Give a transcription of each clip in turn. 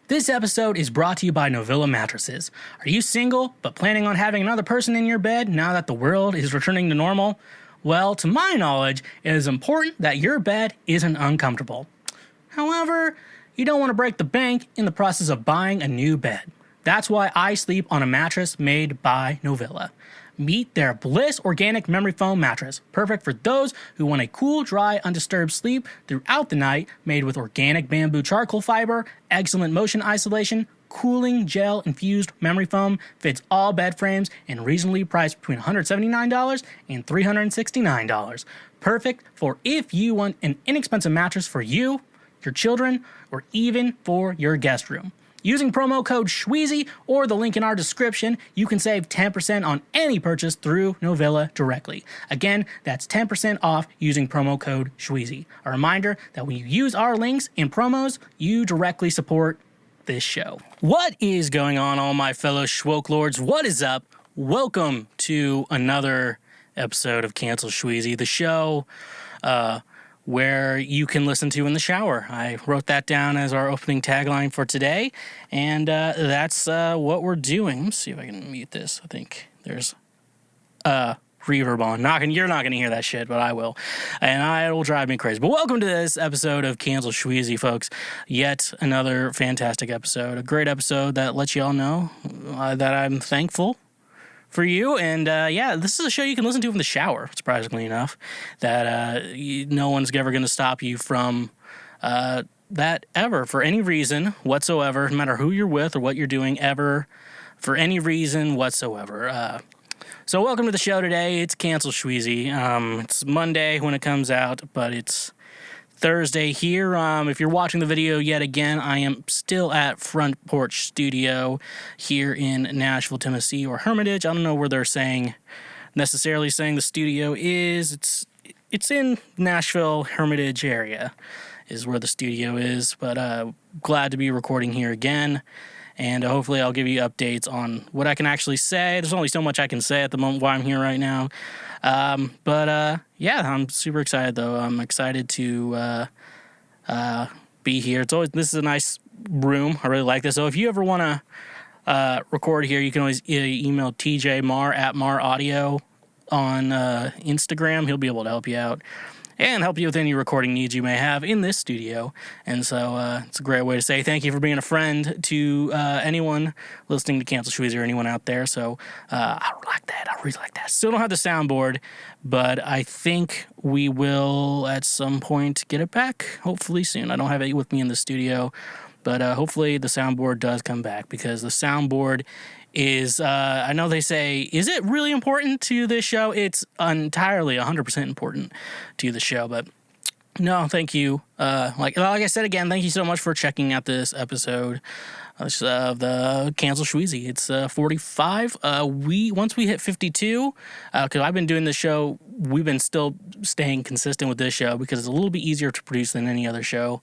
This episode is brought to you by Novilla Mattresses. Are you single, but planning on having another person in your bed now that the world is returning to normal? Well, to my knowledge, it is important that your bed isn't uncomfortable. However, you don't want to break the bank in the process of buying a new bed. That's why I sleep on a mattress made by Novilla. Meet their Bliss Organic Memory Foam Mattress, perfect for those who want a cool, dry, undisturbed sleep throughout the night, made with organic bamboo charcoal fiber, excellent motion isolation, cooling gel-infused memory foam, fits all bed frames, and reasonably priced between $179 and $369. Perfect for if you want an inexpensive mattress for you, your children, or even for your guest room. Using promo code Schweezy or the link in our description, you can save 10% on any purchase through Novilla directly. Again, that's 10% off using promo code Schweezy. A reminder that when you use our links and promos, you directly support this show. What is going on, all my fellow Schwoke Lords? What is up? Welcome to another episode of Cancel Schweezy, the show where you can listen to in the shower. I wrote that down as our opening tagline for today, and that's what we're doing. Let's see if I can mute this. I think there's reverb on. You're not going to hear that shit, but I will, and it will drive me crazy. But welcome to this episode of Cancel Schweezy, folks. Yet another fantastic episode, a great episode that lets you all know that I'm thankful for you, and this is a show you can listen to in the shower, surprisingly enough, that no one's ever going to stop you from that ever, for any reason whatsoever, no matter who you're with or what you're doing, ever, for any reason whatsoever. So welcome to the show today. It's Cancel Schweezy. It's Monday when it comes out, but it's Thursday here. If you're watching the video yet again, I am still at Front Porch Studio here in Nashville, Tennessee, or Hermitage. I don't know where they're necessarily saying the studio is. It's in Nashville, Hermitage area is where the studio is, but glad to be recording here again. And hopefully I'll give you updates on what I can actually say. There's only so much I can say at the moment while I'm here right now. I'm super excited, though. I'm excited to be here. This is a nice room. I really like this. So if you ever want to record here, you can always email TJ Mar at Mar Audio on Instagram. He'll be able to help you out and help you with any recording needs you may have in this studio. And so it's a great way to say thank you for being a friend to anyone listening to Cancel Schweezy or anyone out there. So I like that. I really like that. Still don't have the soundboard, but I think we will at some point get it back, hopefully soon. I don't have it with me in the studio, but hopefully the soundboard does come back, because the soundboard is, I know they say, is it really important to this show? It's entirely 100% important to the show, but no, thank you. Like I said again, thank you so much for checking out this episode of the Cancel Schweezy. It's 45. Once we hit 52, because I've been doing this show, we've been still staying consistent with this show because it's a little bit easier to produce than any other show.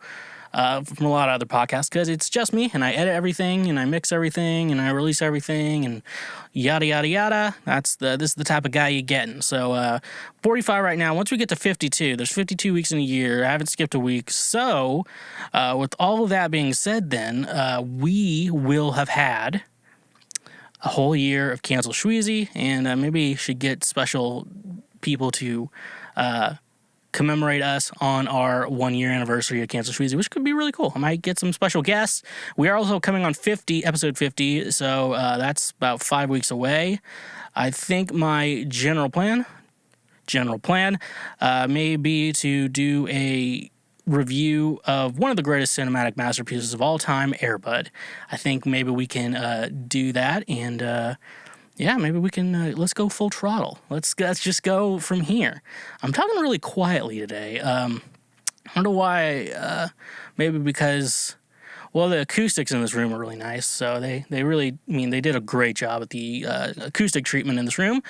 From a lot of other podcasts, because it's just me, and I edit everything, and I mix everything, and I release everything, and yada, yada, yada. This is the type of guy you're getting. So 45 right now. Once we get to 52, there's 52 weeks in a year. I haven't skipped a week. So with all of that being said, then, we will have had a whole year of Cancel Schweezy, and maybe should get special people to commemorate us on our 1-year anniversary of Cancel Schweezy, which could be really cool. I might get some special guests. We are also coming on episode 50, so that's about 5 weeks away. I think my general plan may be to do a review of one of the greatest cinematic masterpieces of all time, Air Bud. I think maybe we can do that, and maybe we can, let's go full throttle. Let's just go from here. I'm talking really quietly today. I don't know why. Maybe because, well, the acoustics in this room are really nice. So they really, they did a great job at the acoustic treatment in this room,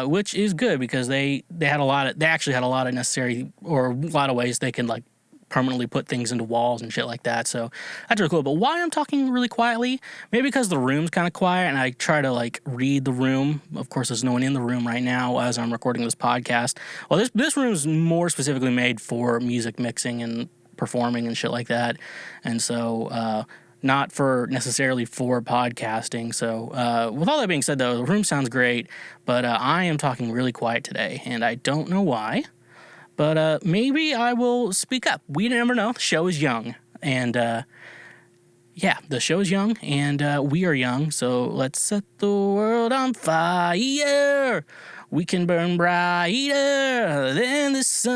which is good because they actually had a lot of necessary, or a lot of ways they can permanently put things into walls and shit like that. So that's really cool. But why I'm talking really quietly, maybe because the room's kind of quiet and I try to read the room. Of course, there's no one in the room right now as I'm recording this podcast. Well, this room is more specifically made for music mixing and performing and shit like that. And so not for necessarily for podcasting. So with all that being said, though, the room sounds great, but I am talking really quiet today, and I don't know why. But maybe I will speak up. We never know. The show is young, and yeah, the show is young, and we are young. So let's set the world on fire. We can burn brighter than the sun.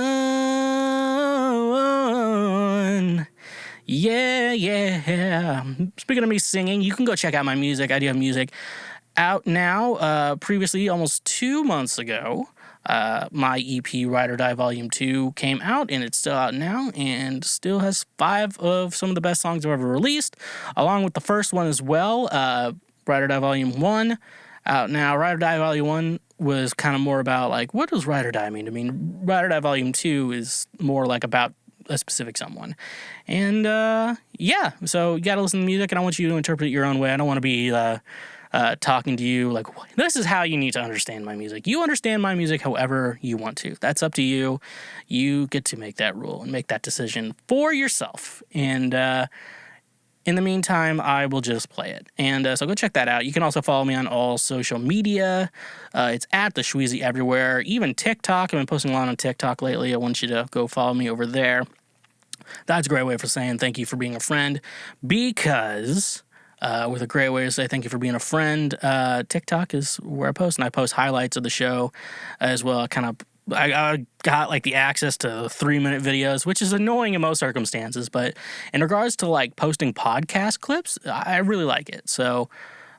Yeah, yeah. Speaking of me singing, you can go check out my music. I do have music out now. Previously, almost 2 months ago, my EP Ride or Die Volume 2 came out, and it's still out now, and still has 5 of some of the best songs I've ever released, along with the first one as well, Ride or Die Volume 1, out now. Ride or Die Volume 1 was kind of more about, like, what does Ride or Die mean? I mean, Ride or Die Volume 2 is more like about a specific someone. And, yeah, so you gotta listen to music, and I want you to interpret it your own way. I don't want to be, talking to you like, this is how you need to understand my music. You understand my music however you want to. That's up to you. You get to make that rule and make that decision for yourself. And in the meantime, I will just play it. And so go check that out. You can also follow me on all social media. It's at TheSchweezy everywhere, even TikTok. I've been posting a lot on TikTok lately. I want you to go follow me over there. That's a great way for saying thank you for being a friend, because with a great way to say thank you for being a friend, TikTok is where I post, and I post highlights of the show as well. I got like the access to 3-minute videos, which is annoying in most circumstances, but in regards to like posting podcast clips, I really like it. So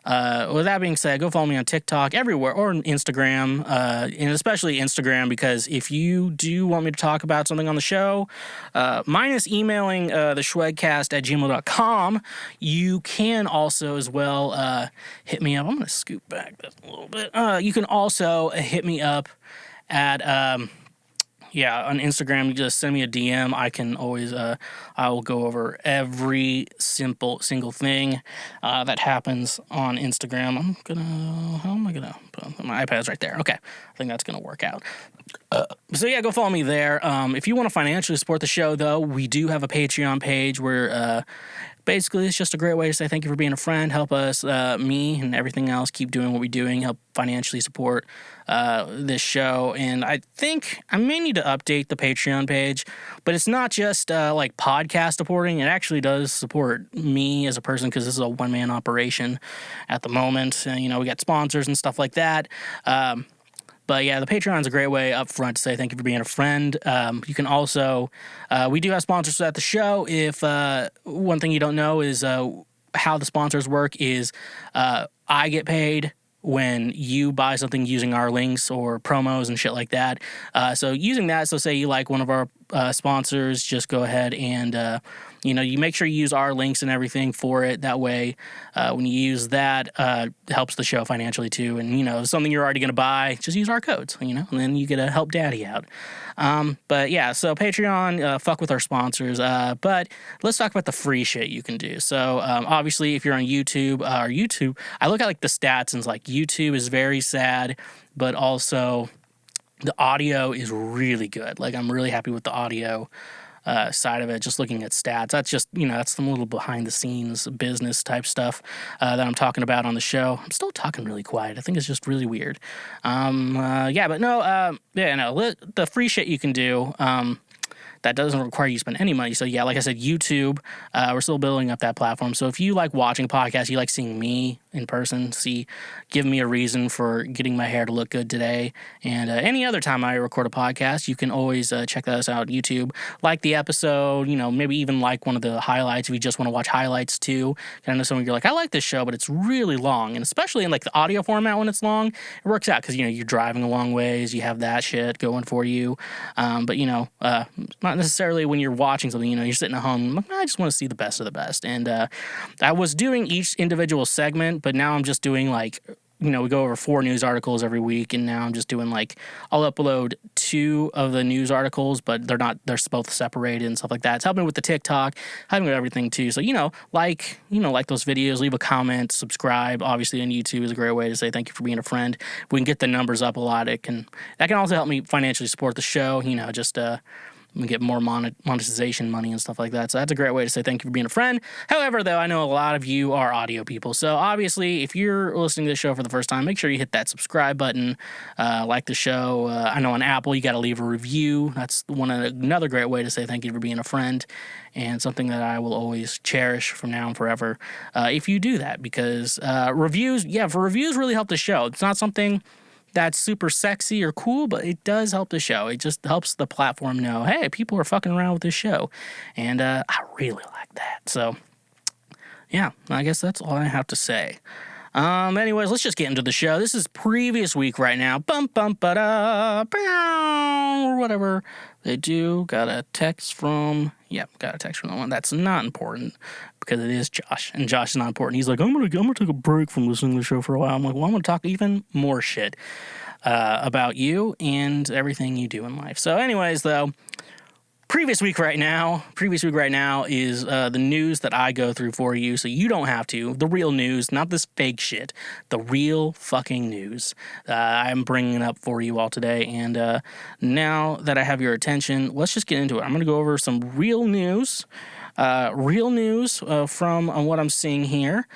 with that being said, go follow me on TikTok everywhere, or on Instagram, and especially Instagram, because if you do want me to talk about something on the show, minus emailing theschweezy@gmail.com, you can also as well hit me up. I'm going to scoot back this a little bit. You can also hit me up at on Instagram. You just send me a DM. I can always, I will go over every single thing that happens on Instagram. How am I gonna put my iPad's right there? Okay, I think that's gonna work out. So yeah, go follow me there. If you want to financially support the show, though, we do have a Patreon page where basically it's just a great way to say thank you for being a friend, help us, me and everything else, keep doing what we're doing, help financially support this show. And I think I may need to update the Patreon page, but it's not just like podcast supporting. It actually does support me as a person, because this is a one-man operation at the moment. We got sponsors and stuff like that. But yeah, the Patreon is a great way up front to say thank you for being a friend. You can also, we do have sponsors at the show. If one thing you don't know is how the sponsors work is I get paid when you buy something using our links or promos and shit like that. So using that, so say you like one of our sponsors, just go ahead and you make sure you use our links and everything for it. That way, when you use that, it helps the show financially too. And, something you're already going to buy, just use our codes, and then you get to help daddy out. But yeah, so Patreon, fuck with our sponsors. But let's talk about the free shit you can do. So obviously, if you're on YouTube, I look at like the stats, and it's like YouTube is very sad, but also the audio is really good. Like, I'm really happy with the audio side of it, just looking at stats. That's just, that's some little behind the scenes business type stuff that I'm talking about on the show. I'm still talking really quiet. I think it's just really weird. The free shit you can do, that doesn't require you to spend any money. So yeah, like I said, YouTube, we're still building up that platform. So if you like watching podcasts, you like seeing me in person, give me a reason for getting my hair to look good today. And any other time I record a podcast, you can always check us out on YouTube. Like the episode, maybe even like one of the highlights if you just want to watch highlights too. And I know some of you are like, I like this show, but it's really long. And especially in like the audio format when it's long, it works out because, you're driving a long ways, you have that shit going for you. But, not necessarily when you're watching something, you're sitting at home, like, I just want to see the best of the best. And I was doing each individual segment, but now I'm just doing like, we go over 4 news articles every week, and now I'm just doing like, I'll upload 2 of the news articles, but they're both separated and stuff like that. It's helping with the TikTok, helping with everything too. So, like those videos, leave a comment, subscribe. Obviously on YouTube is a great way to say thank you for being a friend. If we can get the numbers up a lot, that can also help me financially support the show, get more monetization money and stuff like that. So that's a great way to say thank you for being a friend. However, though, I know a lot of you are audio people. So obviously, if you're listening to the show for the first time, make sure you hit that subscribe button, like the show. I know on Apple, you got to leave a review. That's another great way to say thank you for being a friend, and something that I will always cherish from now and forever if you do that, because reviews really help the show. It's not something that's super sexy or cool, but it does help the show. It just helps the platform know, hey, people are fucking around with this show. And I really like that. So, yeah, I guess that's all I have to say. Anyways, let's just get into the show. This is previous week right now. Bum, bum, ba-da, or whatever they do. Got a text from the one. That's not important because it is Josh, and Josh is not important. He's like, I'm gonna take a break from listening to the show for a while. I'm like, well, I'm gonna talk even more shit about you and everything you do in life. So anyways, though, Previous week right now is the news that I go through for you, so you don't have to. The real news, not this fake shit. The real fucking news I'm bringing up for you all today. And now that I have your attention, let's just get into it. I'm going to go over some real news from what I'm seeing here.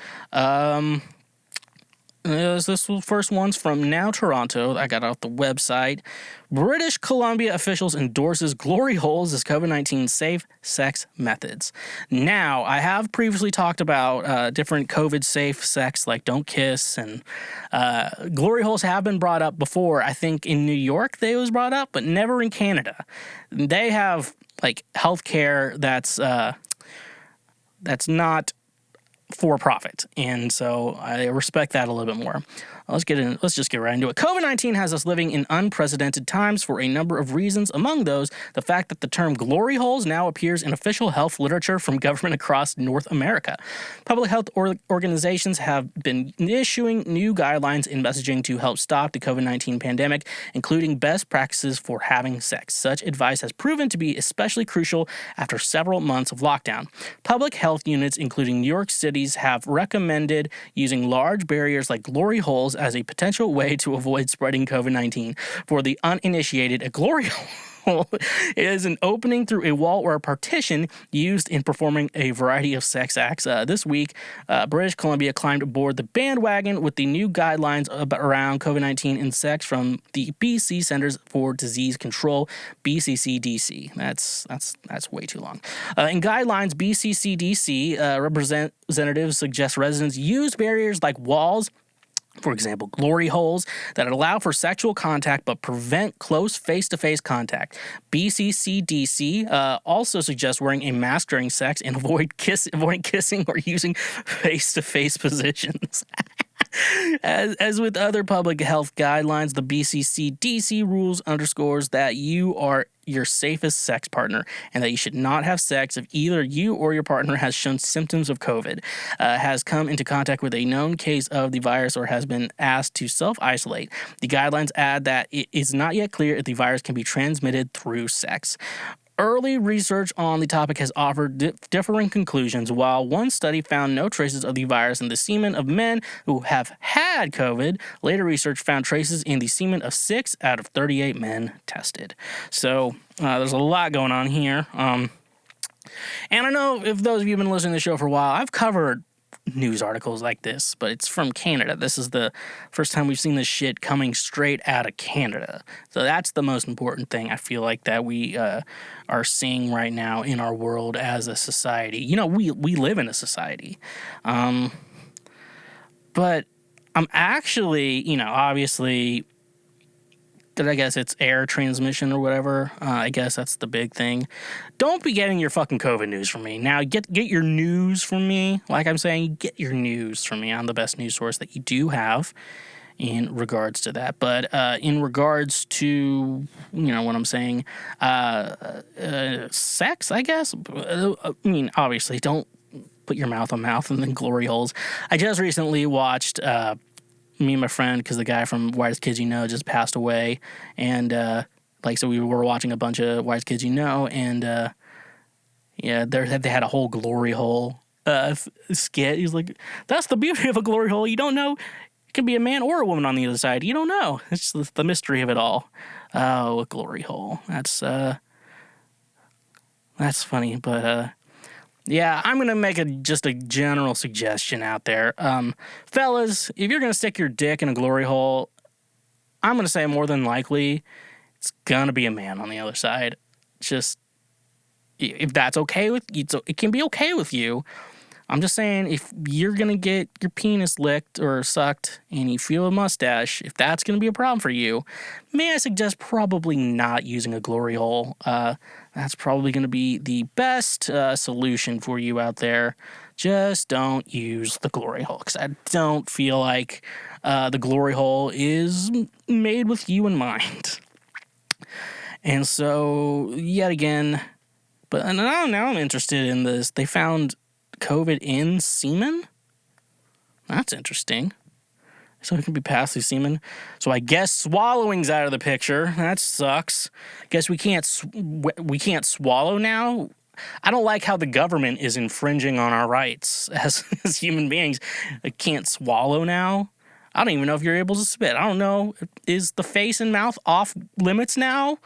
This first one's from Now Toronto. I got off the website. British Columbia officials endorses glory holes as COVID-19 safe sex methods. Now, I have previously talked about different COVID-safe sex, like don't kiss, and glory holes have been brought up before. I think in New York they was brought up, but never in Canada. They have like healthcare that's not for profit, and so I respect that a little bit more. Let's just get right into it. COVID-19 has us living in unprecedented times for a number of reasons. Among those, the fact that the term glory holes now appears in official health literature from government across North America. Public health organizations have been issuing new guidelines and messaging to help stop the COVID-19 pandemic, including best practices for having sex. Such advice has proven to be especially crucial after several months of lockdown. Public health units, including New York cities, have recommended using large barriers like glory holes as a potential way to avoid spreading COVID-19. For the uninitiated, a glory hole is an opening through a wall or a partition used in performing a variety of sex acts. This week, British Columbia climbed aboard the bandwagon with the new guidelines around COVID-19 and sex from the BC Centers for Disease Control, BCCDC. That's way too long. In guidelines, BCCDC representatives suggest residents use barriers like walls, for example, glory holes, that allow for sexual contact but prevent close face-to-face contact. BCCDC also suggests wearing a mask during sex and avoiding kissing or using face-to-face positions. As with other public health guidelines, the BCCDC rules underscores that you are your safest sex partner and that you should not have sex if either you or your partner has shown symptoms of COVID, has come into contact with a known case of the virus, or has been asked to self-isolate. The guidelines add that it is not yet clear if the virus can be transmitted through sex. Early research on the topic has offered differing conclusions. While one study found no traces of the virus in the semen of men who have had COVID, later research found traces in the semen of 6 out of 38 men tested. So there's a lot going on here. And I know if those of you have been listening to the show for a while, I've covered news articles like this, but it's from Canada. This is the first time we've seen this shit coming straight out of Canada. So that's the most important thing I feel like that we are seeing right now in our world as a society. You know, we live in a society. But I'm actually, obviously, I guess it's air transmission or whatever. I guess that's the big thing. Don't be getting your fucking COVID news from me. Now, get your news from me. Like I'm saying, get your news from me. I'm the best news source that you do have in regards to that. But in regards to, what I'm saying, sex, I guess. Obviously, don't put your mouth on mouth and then glory holes. I just recently watched me and my friend, because the guy from Whitest Kids You Know just passed away, and so we were watching a bunch of Whitest Kids You Know, and they had a whole glory hole skit. He's like, that's the beauty of a glory hole. You don't know, it can be a man or a woman on the other side. You don't know. It's just the mystery of it all. Oh, a glory hole. That's That's funny, but yeah, I'm gonna make just a general suggestion out there. Fellas, if you're gonna stick your dick in a glory hole, I'm gonna say more than likely it's gonna be a man on the other side. Just if that's okay with you, it can be okay with you. I'm just saying, if you're gonna get your penis licked or sucked and you feel a mustache, if that's gonna be a problem for you, may I suggest probably not using a glory hole. That's probably gonna be the best solution for you out there. Just don't use the glory hole, because I don't feel like the glory hole is made with you in mind. And so, yet again, but now I'm interested in this. They found COVID in semen? That's interesting. So it can be passed through semen. So I guess swallowing's out of the picture. That sucks. Guess we can't swallow now. I don't like how the government is infringing on our rights as human beings. I can't swallow now. I don't even know if you're able to spit. I don't know. Is the face and mouth off limits now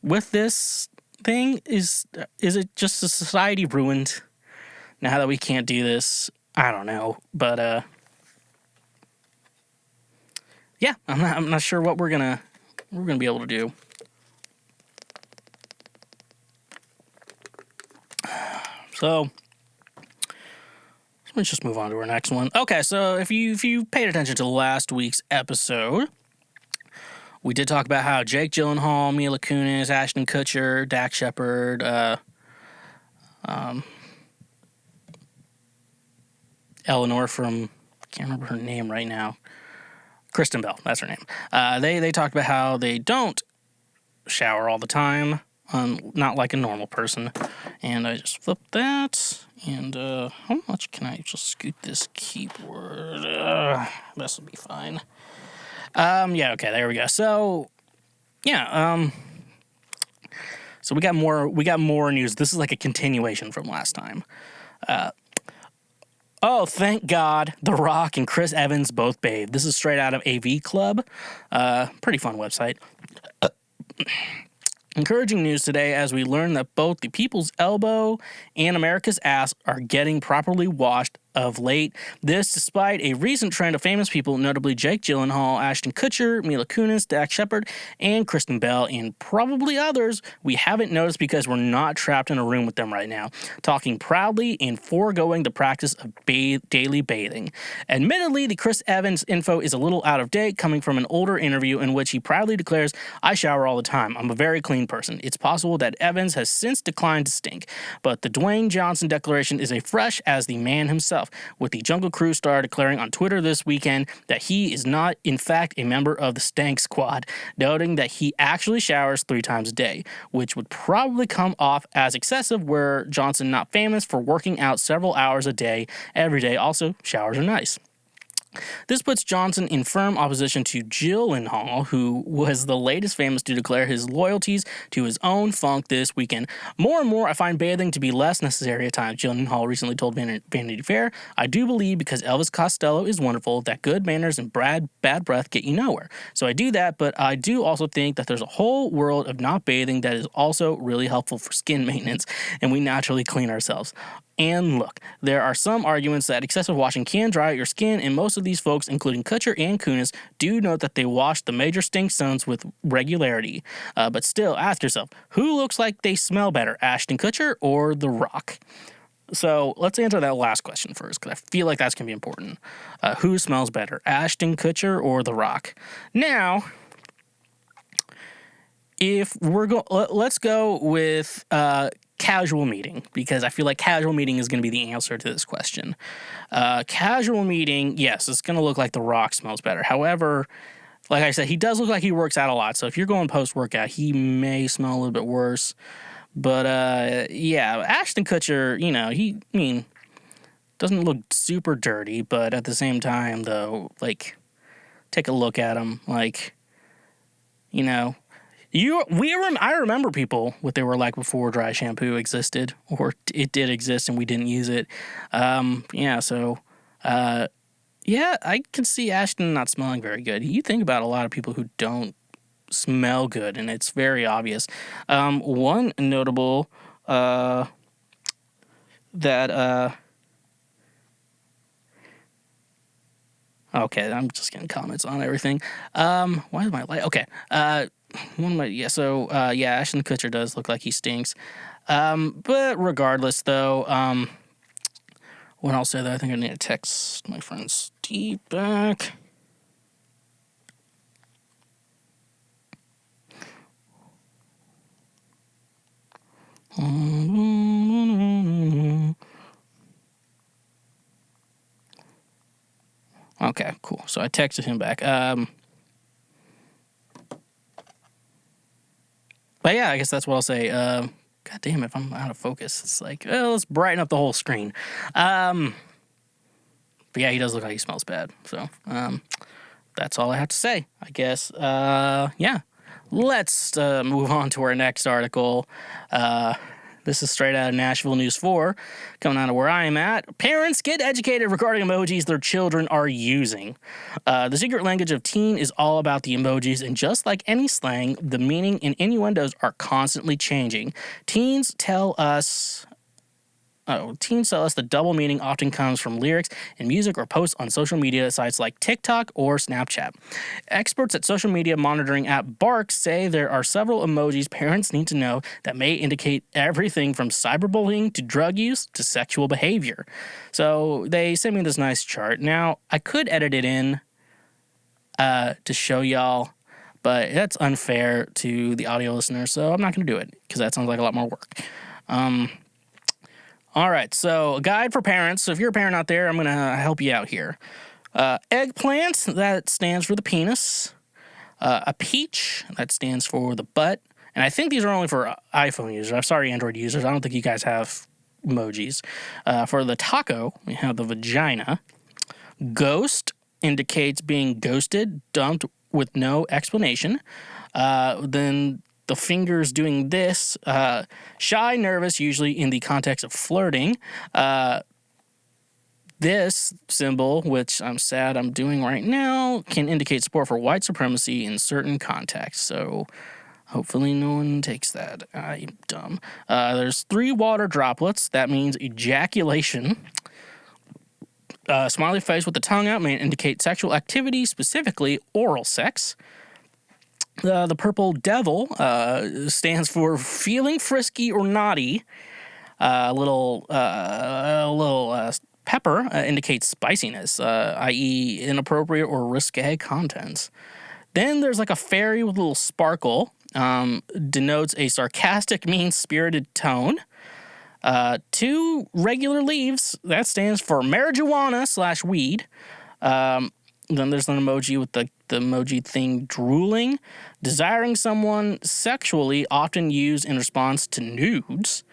with this thing? Is it just a society ruined? Now that we can't do this, I don't know, but yeah, I'm not sure what we're gonna be able to do. So let's just move on to our next one. Okay, so if you paid attention to last week's episode, we did talk about how Jake Gyllenhaal, Mila Kunis, Ashton Kutcher, Dax Shepard, Eleanor from, I can't remember her name right now. Kristen Bell, that's her name. They talked about how they don't shower all the time, not like a normal person. And I just flipped that. And how much can I just scoot this keyboard? This will be fine. Yeah, okay, there we go. So, yeah, so we got more news. This is like a continuation from last time. Oh, thank God, The Rock and Chris Evans both bathed. This is straight out of AV Club. Pretty fun website. Encouraging news today as we learn that both the people's elbow and America's ass are getting properly washed of late. This despite a recent trend of famous people, notably Jake Gyllenhaal, Ashton Kutcher, Mila Kunis, Dax Shepard, and Kristen Bell, and probably others we haven't noticed because we're not trapped in a room with them right now, talking proudly and foregoing the practice of daily bathing. Admittedly, the Chris Evans info is a little out of date, coming from an older interview in which he proudly declares, "I shower all the time. I'm a very clean person." It's possible that Evans has since declined to stink, but the Dwayne Johnson declaration is as fresh as the man himself, with the Jungle Cruise star declaring on Twitter this weekend that he is not, in fact, a member of the Stank Squad, noting that he actually showers 3 times a day, which would probably come off as excessive were Johnson not famous for working out several hours a day every day. Also, showers are nice. This puts Johnson in firm opposition to Gyllenhaal, who was the latest famous to declare his loyalties to his own funk this weekend. More and more, I find bathing to be less necessary at times, Gyllenhaal recently told Vanity Fair. I do believe because Elvis Costello is wonderful that good manners and bad breath get you nowhere. So I do that, but I do also think that there's a whole world of not bathing that is also really helpful for skin maintenance, and we naturally clean ourselves. And look, there are some arguments that excessive washing can dry out your skin, and most of these folks, including Kutcher and Kunis, do note that they wash the major stink zones with regularity. But still, ask yourself, who looks like they smell better, Ashton Kutcher or The Rock? So let's answer that last question first, because I feel like that's going to be important. Who smells better, Ashton Kutcher or The Rock? Now, if let's go with casual meeting, because I feel like casual meeting is going to be the answer to this question. Casual meeting, yes, it's going to look like The Rock smells better. However, like I said, he does look like he works out a lot. So if you're going post-workout, he may smell a little bit worse. But yeah, Ashton Kutcher, doesn't look super dirty, but at the same time, though, like, take a look at him, like, I remember people, what they were like before dry shampoo existed, or it did exist and we didn't use it. I can see Ashton not smelling very good. You think about a lot of people who don't smell good, and it's very obvious. One notable Okay, I'm just getting comments on everything. Why is my light? Okay. One of my, yeah, so, yeah, Ashton Kutcher does look like he stinks. But regardless, though, when I'll say that, I think I need to text my friend Steve back. Okay, cool. So I texted him back. But yeah, I guess that's what I'll say. God damn, if I'm out of focus, it's like, well, let's brighten up the whole screen. But yeah, he does look like he smells bad. So that's all I have to say, I guess. Yeah. Let's move on to our next article. This is straight out of Nashville News 4, coming out of where I am at. Parents get educated regarding emojis their children are using. The secret language of teen is all about the emojis, and just like any slang, the meaning and innuendos are constantly changing. Teens tell us the double meaning often comes from lyrics in music or posts on social media sites like TikTok or Snapchat. Experts at social media monitoring app Bark say there are several emojis parents need to know that may indicate everything from cyberbullying to drug use to sexual behavior. So they sent me this nice chart. Now, I could edit it in to show y'all, but that's unfair to the audio listeners, so I'm not going to do it because that sounds like a lot more work. All right, so a guide for parents. So if you're a parent out there, I'm going to help you out here. Eggplant, that stands for the penis. A peach, that stands for the butt. And I think these are only for iPhone users. I'm sorry, Android users. I don't think you guys have emojis. For the taco, we have the vagina. Ghost indicates being ghosted, dumped with no explanation. Then the fingers doing this, shy, nervous, usually in the context of flirting. This symbol, which I'm sad I'm doing right now, can indicate support for white supremacy in certain contexts. So hopefully no one takes that. I'm dumb. There's 3 water droplets. That means ejaculation. Smiley face with the tongue out may indicate sexual activity, specifically oral sex. The purple devil stands for feeling frisky or naughty. A little pepper indicates spiciness, i.e. inappropriate or risque contents. Then there's like a fairy with a little sparkle, denotes a sarcastic, mean-spirited tone. 2 regular leaves, that stands for marijuana/weed. Then there's an emoji with the emoji thing drooling. Desiring someone sexually, often used in response to nudes.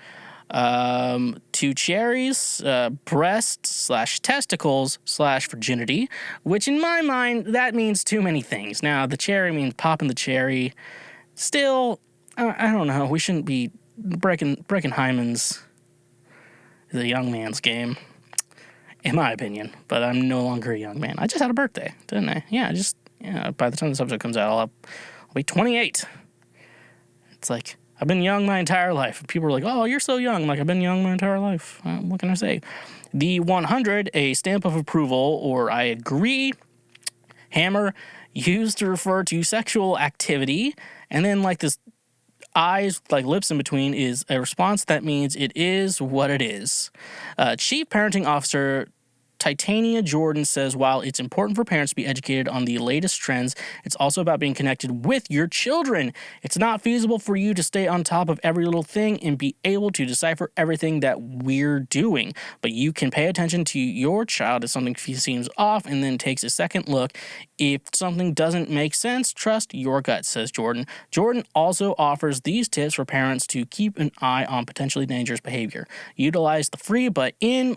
2 cherries, breasts/testicles/virginity, which in my mind, that means too many things. Now, the cherry means popping the cherry. Still, I don't know. We shouldn't be breaking hymens. The young man's game, in my opinion, but I'm no longer a young man. I just had a birthday, didn't I? Yeah, by the time this episode comes out, I'll be 28. It's like, I've been young my entire life. People are like, oh, you're so young. I'm like, I've been young my entire life. What can I say? The 100, a stamp of approval, or I agree. Hammer, used to refer to sexual activity. And then like this eyes, like lips in between, is a response that means it is what it is. Chief Parenting Officer Titania Jordan says, while it's important for parents to be educated on the latest trends, it's also about being connected with your children. It's not feasible for you to stay on top of every little thing and be able to decipher everything that we're doing. But you can pay attention to your child if something seems off and then takes a second look. If something doesn't make sense, trust your gut, says Jordan. Jordan also offers these tips for parents to keep an eye on potentially dangerous behavior. Utilize the free but in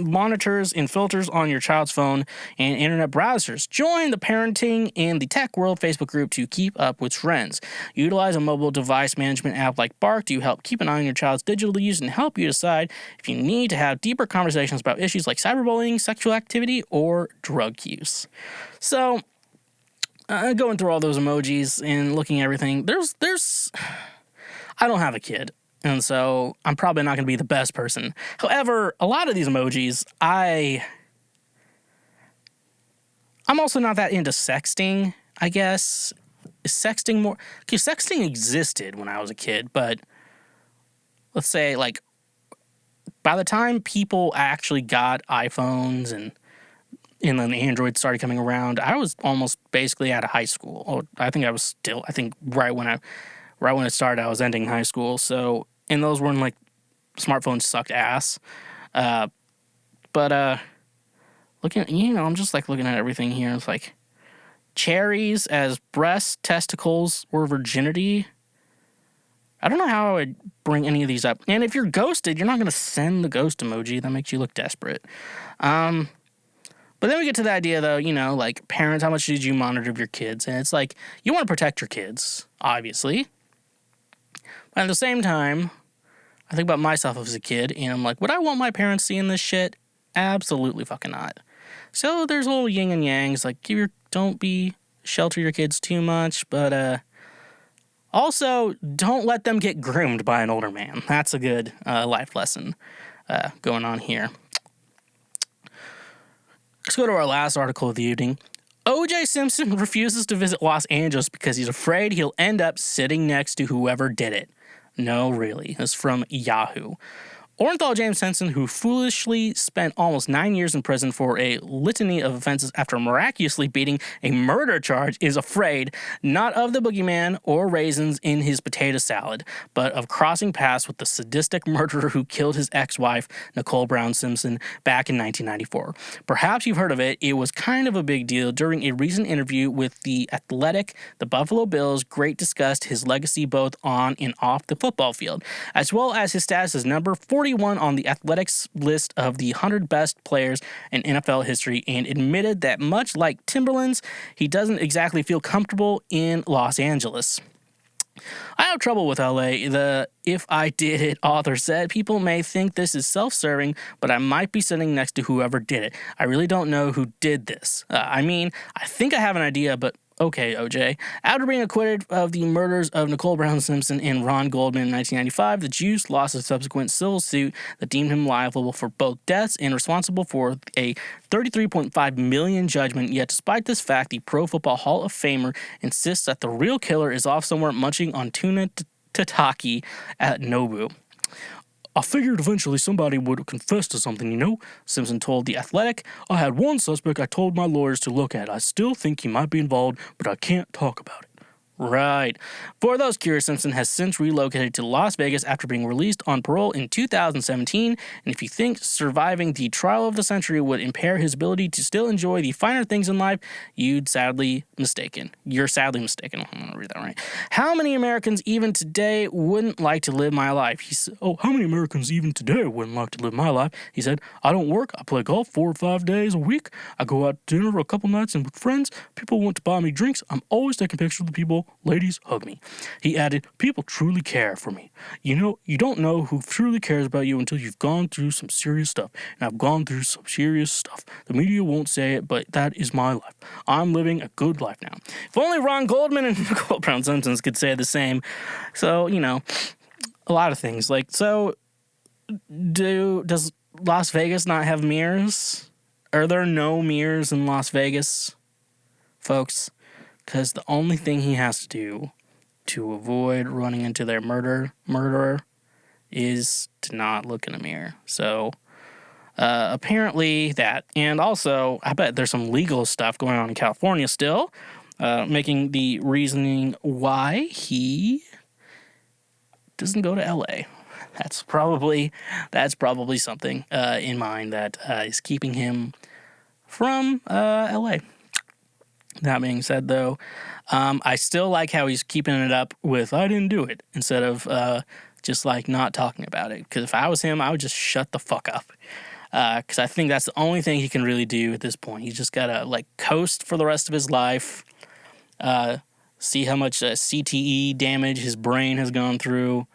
monitors and filters on your child's phone and internet browsers. Join the Parenting in the Tech World Facebook group to keep up with trends. Utilize a mobile device management app like Bark to help keep an eye on your child's digital use and help you decide if you need to have deeper conversations about issues like cyberbullying, sexual activity, or drug use. So, going through all those emojis and looking at everything, there's I don't have a kid. And so I'm probably not going to be the best person. However, a lot of these emojis, I'm also not that into sexting, I guess. Is sexting more... Because sexting existed when I was a kid, but let's say, like, by the time people actually got iPhones and then Android started coming around, I was almost basically out of high school. Oh, I think right when it started, I was ending high school. So, and those weren't like smartphones sucked ass. But I'm just like looking at everything here. It's like cherries as breasts, testicles, or virginity. I don't know how I would bring any of these up. And if you're ghosted, you're not going to send the ghost emoji. That makes you look desperate. But then we get to the idea, though, like parents, how much did you monitor your kids? And it's like, you want to protect your kids, obviously. But at the same time, I think about myself as a kid, and I'm like, would I want my parents seeing this shit? Absolutely fucking not. So there's a little yin and yang. It's like, don't shelter your kids too much, but also don't let them get groomed by an older man. That's a good life lesson going on here. Let's go to our last article of the evening. O.J. Simpson refuses to visit Los Angeles because he's afraid he'll end up sitting next to whoever did it. No, really. It's from Yahoo. Orenthal James Simpson, who foolishly spent almost 9 years in prison for a litany of offenses after miraculously beating a murder charge, is afraid not of the boogeyman or raisins in his potato salad, but of crossing paths with the sadistic murderer who killed his ex-wife, Nicole Brown Simpson, back in 1994. Perhaps you've heard of it. It was kind of a big deal. During a recent interview with The Athletic, the Buffalo Bills great discussed his legacy both on and off the football field, as well as his status as number 41 on the Athletics list of the 100 best players in NFL history, and admitted that much like Timberlands, he doesn't exactly feel comfortable in Los Angeles. I have trouble with LA. The "if I did it" author said, people may think this is self-serving, but I might be sitting next to whoever did it. I really don't know who did this. I think I have an idea, but okay, OJ. After being acquitted of the murders of Nicole Brown Simpson and Ron Goldman in 1995, the Juice lost a subsequent civil suit that deemed him liable for both deaths and responsible for a $33.5 million judgment. Yet despite this fact, the Pro Football Hall of Famer insists that the real killer is off somewhere munching on tuna tataki at Nobu. I figured eventually somebody would confess to something, Simpson told The Athletic. I had one suspect I told my lawyers to look at. I still think he might be involved, but I can't talk about it. Right. For those curious, Simpson has since relocated to Las Vegas after being released on parole in 2017, and if you think surviving the trial of the century would impair his ability to still enjoy the finer things in life, you're sadly mistaken. I'm going to read that right. How many Americans even today wouldn't like to live my life? How many Americans even today wouldn't like to live my life? He said, I don't work. I play golf 4 or 5 days a week. I go out to dinner a couple nights and with friends. People want to buy me drinks. I'm always taking pictures of the people. Ladies, hug me. He added, people truly care for me. You don't know who truly cares about you until you've gone through some serious stuff. And I've gone through some serious stuff. The media won't say it, but that is my life. I'm living a good life now. If only Ron Goldman and Nicole Brown Simpson could say the same. So, a lot of things. Does Las Vegas not have mirrors? Are there no mirrors in Las Vegas, folks? Because the only thing he has to do to avoid running into their murderer is to not look in a mirror. So, apparently that. And also, I bet there's some legal stuff going on in California still, making the reasoning why he doesn't go to LA. That's probably something in mind that is keeping him from LA. That being said, though, I still like how he's keeping it up with I didn't do it instead of just not talking about it. Because if I was him, I would just shut the fuck up. Because I think that's the only thing he can really do at this point. He's just got to coast for the rest of his life, see how much CTE damage his brain has gone through.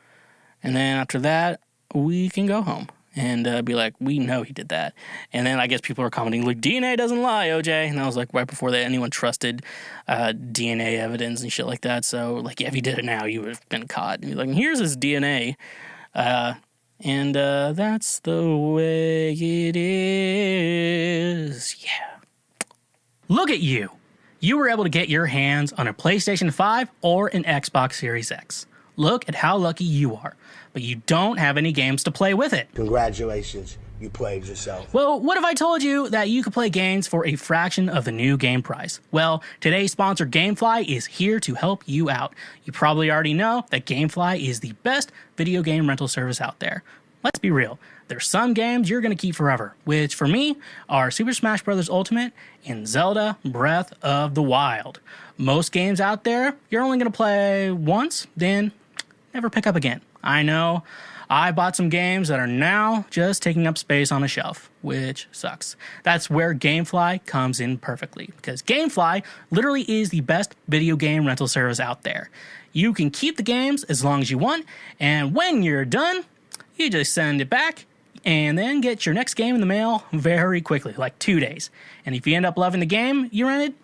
And then after that, we can go home. And be like, we know he did that. And then I guess people are commenting, DNA doesn't lie, OJ. And I was like, right before that, anyone trusted DNA evidence and shit like that. So, if he did it now, you would have been caught. And here's his DNA. And that's the way it is. Yeah. Look at you. You were able to get your hands on a PlayStation 5 or an Xbox Series X. Look at how lucky you are. But you don't have any games to play with it. Congratulations. You played yourself. Well, what if I told you that you could play games for a fraction of the new game price? Well, today's sponsor, Gamefly, is here to help you out. You probably already know that Gamefly is the best video game rental service out there. Let's be real. There's some games you're going to keep forever, which for me are Super Smash Bros. Ultimate and Zelda Breath of the Wild. Most games out there, you're only going to play once, then never pick up again. I know. I bought some games that are now just taking up space on a shelf, which sucks. That's where Gamefly comes in perfectly, because Gamefly literally is the best video game rental service out there. You can keep the games as long as you want, and when you're done, you just send it back and then get your next game in the mail very quickly, like 2 days. And if you end up loving the game you rented,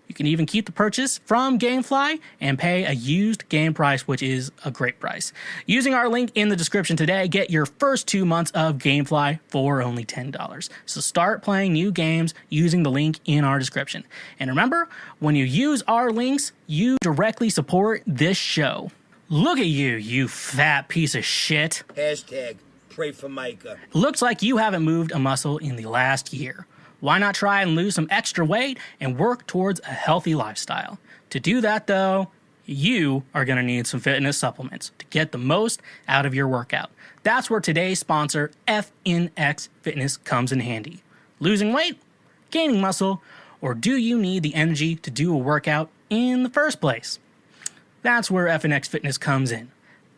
you can even keep the purchase from Gamefly and pay a used game price, which is a great price. Using our link in the description today, get your first 2 months of Gamefly for only $10. So start playing new games using the link in our description. And remember, when you use our links, you directly support this show. Look at you, you fat piece of shit. Hashtag pray for Micah. Looks like you haven't moved a muscle in the last year. Why not try and lose some extra weight and work towards a healthy lifestyle? To do that, though, you are going to need some fitness supplements to get the most out of your workout. That's where today's sponsor, FNX Fitness, comes in handy. Losing weight? Gaining muscle? Or do you need the energy to do a workout in the first place? That's where FNX Fitness comes in.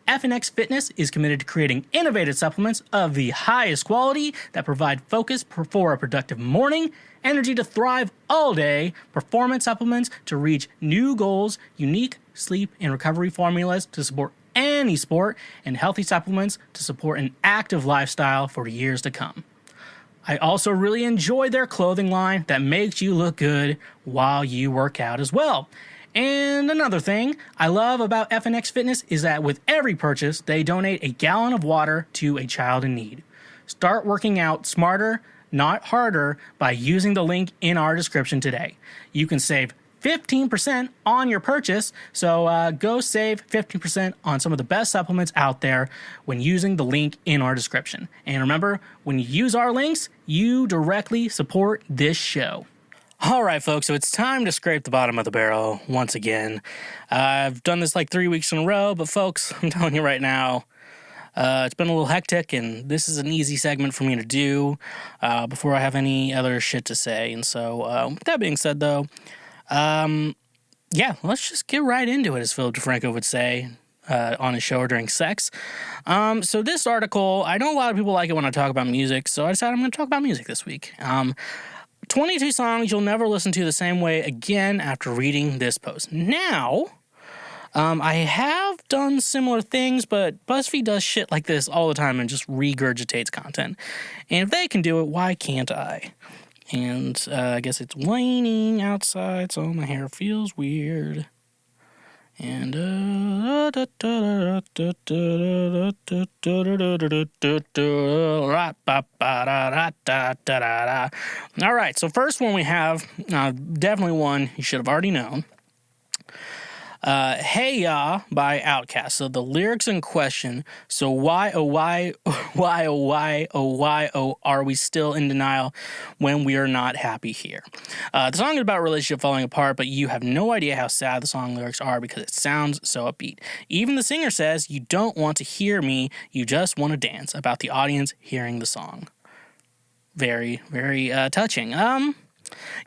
FNX Fitness is committed to creating innovative supplements of the highest quality that provide focus for a productive morning, energy to thrive all day, performance supplements to reach new goals, unique sleep and recovery formulas to support any sport, and healthy supplements to support an active lifestyle for years to come. I also really enjoy their clothing line that makes you look good while you work out as well. And another thing I love about FNX Fitness is that with every purchase, they donate a gallon of water to a child in need. Start working out smarter, not harder, by using the link in our description today. You can save 15% on your purchase, so go save 15% on some of the best supplements out there when using the link in our description. And remember, when you use our links, you directly support this show. All right, folks, so it's time to scrape the bottom of the barrel once again. I've done this like 3 weeks in a row, but folks, I'm telling you right now, it's been a little hectic, and this is an easy segment for me to do before I have any other shit to say. And so, with that being said, though, yeah, let's just get right into it, as Philip DeFranco would say on his show or during sex. So this article, I know a lot of people like it when I talk about music, so I decided I'm going to talk about music this week. 22 songs you'll never listen to the same way again after reading this post. Now, I have done similar things, but BuzzFeed does shit like this all the time and just regurgitates content. And if they can do it, why can't I? And I guess it's raining outside, so my hair feels weird. And all right, so first one we have, definitely one you should have already known. Hey Ya by Outkast. So the lyrics in question, so why are we still in denial when we are not happy here? The song is about a relationship falling apart, but you have no idea how sad the song lyrics are because it sounds so upbeat. Even the singer says, you don't want to hear me, you just want to dance, about the audience hearing the song. Very, very touching.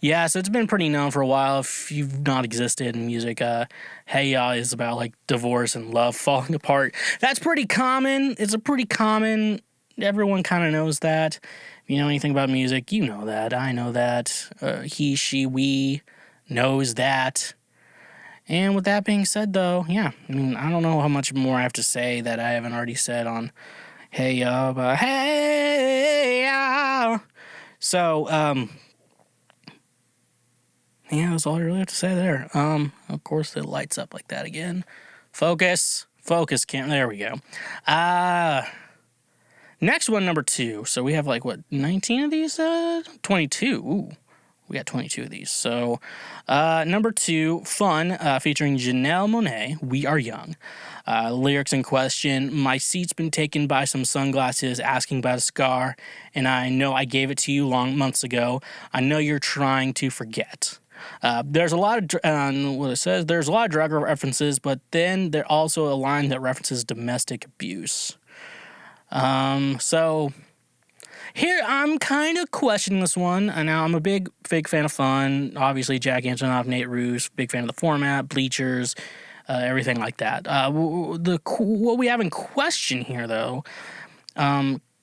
Yeah, so it's been pretty known for a while. If you've not existed in music, Hey Ya is about, like, divorce and love falling apart. That's pretty common. It's a pretty common, everyone kind of knows that. If you know anything about music, you know that. I know that. He, she, we knows that. And with that being said, though, yeah, I mean, I don't know how much more I have to say that I haven't already said on Hey Ya, but Hey Ya. So, yeah, that's all I really have to say there. Of course, it lights up like that again. Focus. Focus cam. There we go. Next one, number 2. So we have 19 of these? 22. Ooh. We got 22 of these. So, number 2, Fun, featuring Janelle Monáe, We Are Young. Lyrics in question: my seat's been taken by some sunglasses asking about a scar, and I know I gave it to you months ago. I know you're trying to forget. There's a lot of, what it says, there's a lot of drug references, but then there's also a line that references domestic abuse. So... here, I'm kind of questioning this one. And now I'm a big fan of Fun. Obviously, Jack Antonoff, Nate Roos, big fan of the format, Bleachers, everything like that. What we have in question here, though,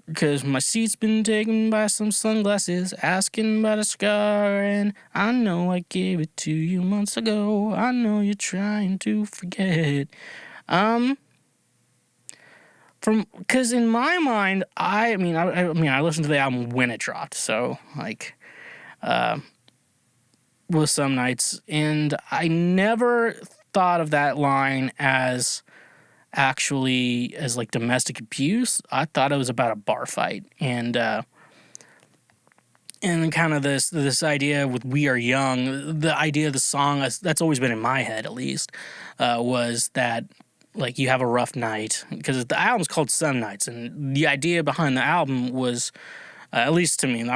because my seat's been taken by some sunglasses, asking about a scar, and I know I gave it to you months ago. I know you're trying to forget. Because in my mind, I listened to the album when it dropped, so with Some Nights, and I never thought of that line as domestic abuse. I thought it was about a bar fight, and kind of this idea with We Are Young, the idea of the song that's always been in my head at least, was that. You have a rough night, because the album's called Some Nights, and the idea behind the album was, at least to me,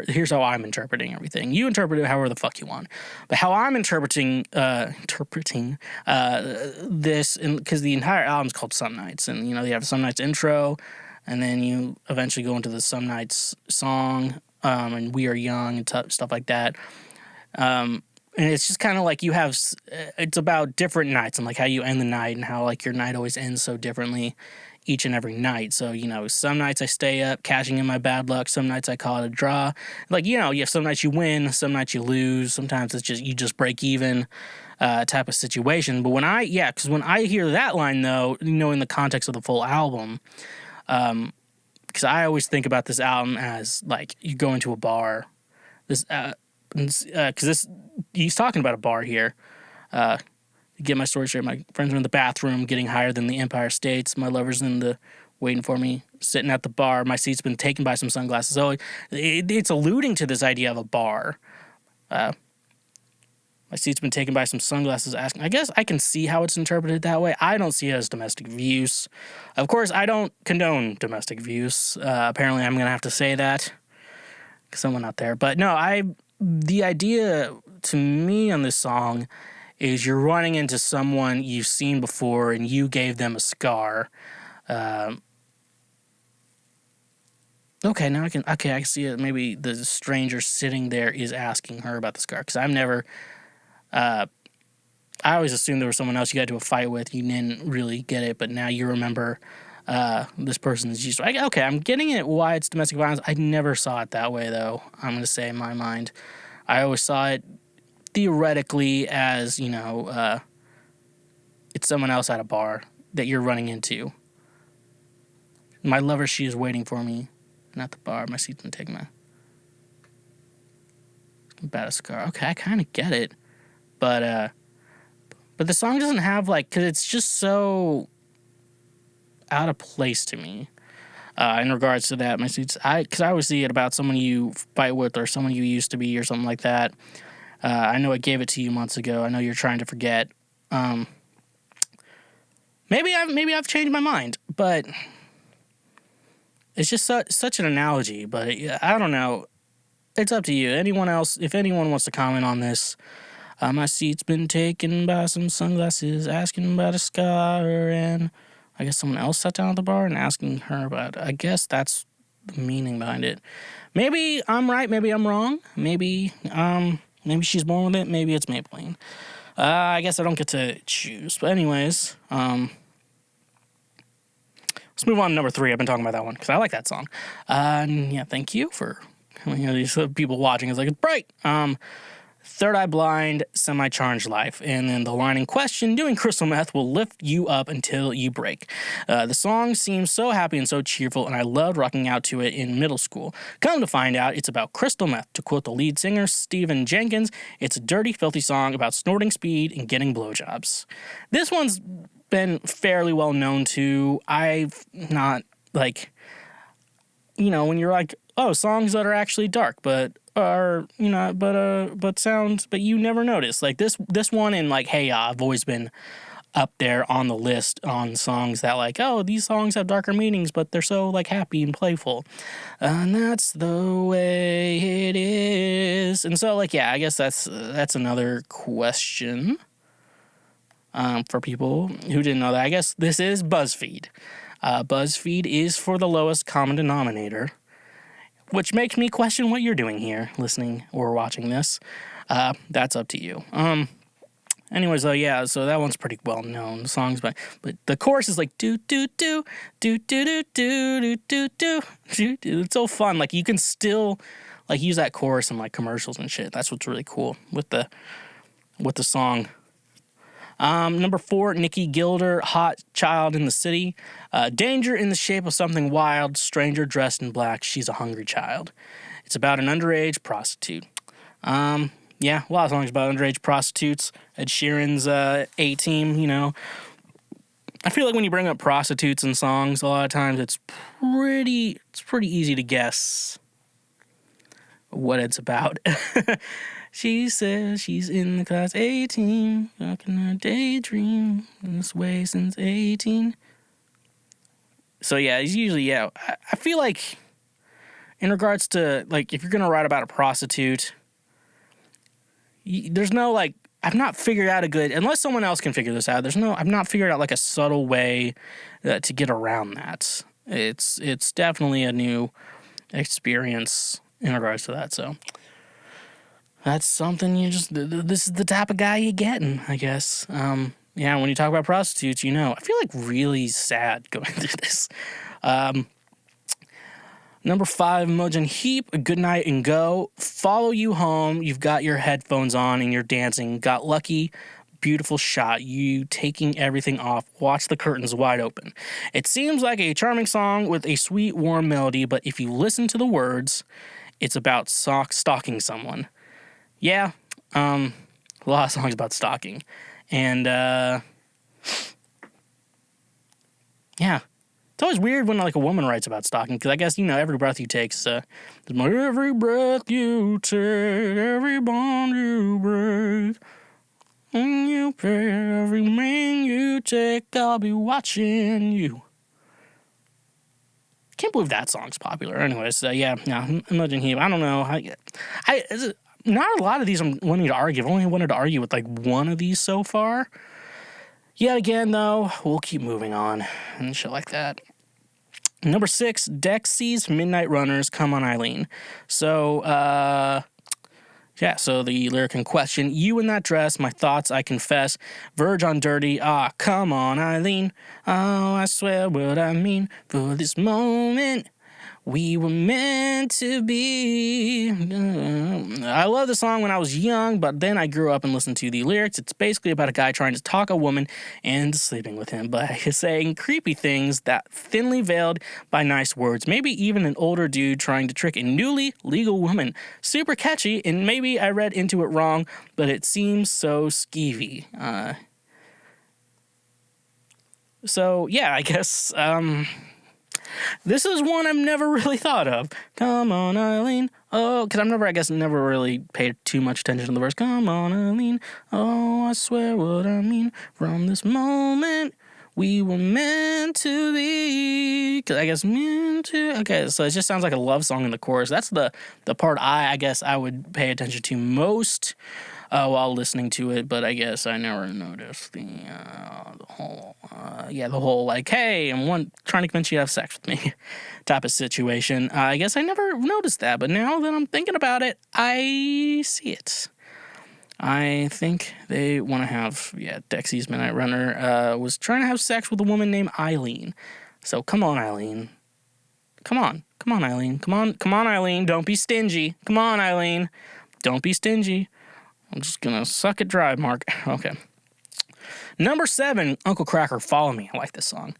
here's how I'm interpreting everything. You interpret it however the fuck you want. But how I'm interpreting this, because the entire album's called Some Nights, and, you have Some Nights intro, and then you eventually go into the Some Nights song, and We Are Young, and stuff like that. And it's just kind of it's about different nights and how you end the night and how your night always ends so differently each and every night. So, some nights I stay up cashing in my bad luck. Some nights I call it a draw. You have some nights you win, some nights you lose. Sometimes it's you just break even type of situation. But when I hear that line, though, in the context of the full album, because I always think about this album as you go into a bar, because he's talking about a bar here. To get my story straight, my friends are in the bathroom getting higher than the Empire States. My lover's waiting for me, sitting at the bar. My seat's been taken by some sunglasses. So it's alluding to this idea of a bar. My seat's been taken by some sunglasses asking. I guess I can see how it's interpreted that way. I don't see it as domestic abuse. Of course, I don't condone domestic abuse. Apparently, I'm going to have to say that. Someone out there. But no, the idea to me on this song is you're running into someone you've seen before and you gave them a scar. Okay, now I can see it. Maybe the stranger sitting there is asking her about the scar, because I've never, I always assumed there was someone else you got into a fight with, you didn't really get it, but now you remember this person is used. Okay, I'm getting it why it's domestic violence. I never saw it that way, though, I'm going to say in my mind. I always saw it theoretically as, it's someone else at a bar that you're running into. My lover, she is waiting for me, and at the bar, my seat's been taken. About a scar. Okay, I kind of get it. But the song doesn't have, because it's just so out of place to me in regards to that. Because I always see it about someone you fight with or someone you used to be or something like that. I know I gave it to you months ago. I know you're trying to forget. Maybe I've changed my mind, but it's just such an analogy. But I don't know. It's up to you. Anyone else? If anyone wants to comment on this. My seat's been taken by some sunglasses asking about a scar, and I guess someone else sat down at the bar and asking her about it. I guess that's the meaning behind it. Maybe I'm right, maybe I'm wrong. Maybe she's born with it, maybe it's Maybelline. I guess I don't get to choose. But anyways, let's move on to number 3. I've been talking about that one because I like that song. Yeah, thank you for these people watching. It's it's bright. Third Eye Blind, Semi-Charged Life. And then the line in question, doing crystal meth will lift you up until you break. The song seems so happy and so cheerful, and I loved rocking out to it in middle school. Come to find out, it's about crystal meth. To quote the lead singer, Stephen Jenkins, it's a dirty, filthy song about snorting speed and getting blowjobs. This one's been fairly well known to. I've not, like, you know, when you're like, oh, songs that are actually dark, but are, you know, but sounds, but you never notice. Like this one and like, Hey Ya, I've always been up there on the list on songs that like, oh, these songs have darker meanings, but they're so like happy and playful. And that's the way it is. And so like, yeah, I guess that's another question for people who didn't know that. I guess this is BuzzFeed. BuzzFeed is for the lowest common denominator, which makes me question what you're doing here, listening or watching this. That's up to you. Anyways, yeah, so that one's pretty well known, the songs, but the chorus is like do do do do do do do do do do. It's so fun. Like you can still like use that chorus in like commercials and shit. That's what's really cool with the song. Number 4, Nikki Gilder, Hot Child in the City. Danger in the shape of something wild, stranger dressed in black, she's a hungry child. It's about an underage prostitute. Yeah, a lot of songs about underage prostitutes. Ed Sheeran's A-Team, you know. I feel like when you bring up prostitutes in songs, a lot of times it's pretty easy to guess what it's about. She says she's in the class 18, rocking her daydream this way since 18. So yeah, it's usually, yeah. I feel like in regards to, like, if you're going to write about a prostitute, there's no, like, I've not figured out a good, unless someone else can figure this out, I've not figured out, like, a subtle way to get around that. It's definitely a new experience in regards to that, so that's something this is the type of guy you're getting, I guess. Yeah, when you talk about prostitutes, you know, I feel like really sad going through this. Number 5, Imogen Heap, Good Night and Go. Follow you home, you've got your headphones on and you're dancing. Got lucky, beautiful shot, you taking everything off. Watch the curtains wide open. It seems like a charming song with a sweet, warm melody, but if you listen to the words, it's about stalking someone. Yeah, a lot of songs about stalking. And, yeah. It's always weird when, like, a woman writes about stalking, because I guess, you know, every breath you take is, every breath you take, every bond you break, and you pay every man you take, I'll be watching you. Can't believe that song's popular. Anyways, yeah, Imogen Heap, I don't know. Not a lot of these I'm wanting to argue. I've only wanted to argue with, like, one of these so far. Yet again, though, we'll keep moving on and shit like that. Number 6, Dexy's Midnight Runners, Come On Eileen. So, yeah, so the lyric in question, you in that dress, my thoughts I confess, verge on dirty, come on Eileen. Oh, I swear what I mean, for this moment we were meant to be. I love the song when I was young, but then I grew up and listened to the lyrics. It's basically about a guy trying to talk a woman into sleeping with him by saying creepy things that thinly veiled by nice words. Maybe even an older dude trying to trick a newly legal woman. Super catchy, and maybe I read into it wrong, but it seems so skeevy. So, yeah, I guess, this is one I've never really thought of. Come on, Eileen. Oh, because I've never really paid too much attention to the verse. Come on, Eileen. Oh, I swear what I mean. From this moment, we were meant to be. Because I guess meant to. Okay, so it just sounds like a love song in the chorus. That's the part I guess I would pay attention to most while listening to it, but I guess I never noticed the whole like, hey, I'm trying to convince you to have sex with me type of situation. I guess I never noticed that, but now that I'm thinking about it, I see it. I think they want to have, Dexy's Midnight Runner was trying to have sex with a woman named Eileen. So come on, Eileen. Come on, Eileen. Come on, Eileen. Don't be stingy. Come on, Eileen. Don't be stingy. I'm just gonna suck it dry, Mark. Okay. Number 7, Uncle Cracker, Follow Me. I like this song.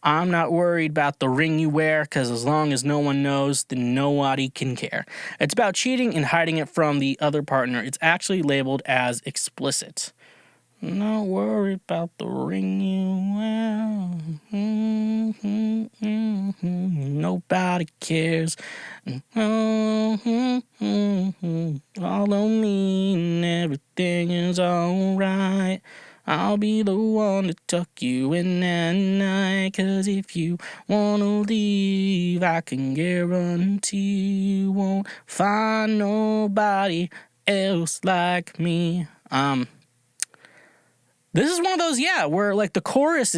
I'm not worried about the ring you wear, because as long as no one knows, then nobody can care. It's about cheating and hiding it from the other partner. It's actually labeled as explicit. Not worried about the ring you wear. Nobody cares. All on me and everything is alright. I'll be the one to tuck you in at night. 'Cause if you wanna leave, I can guarantee you won't find nobody else like me. This is one of those, where like the chorus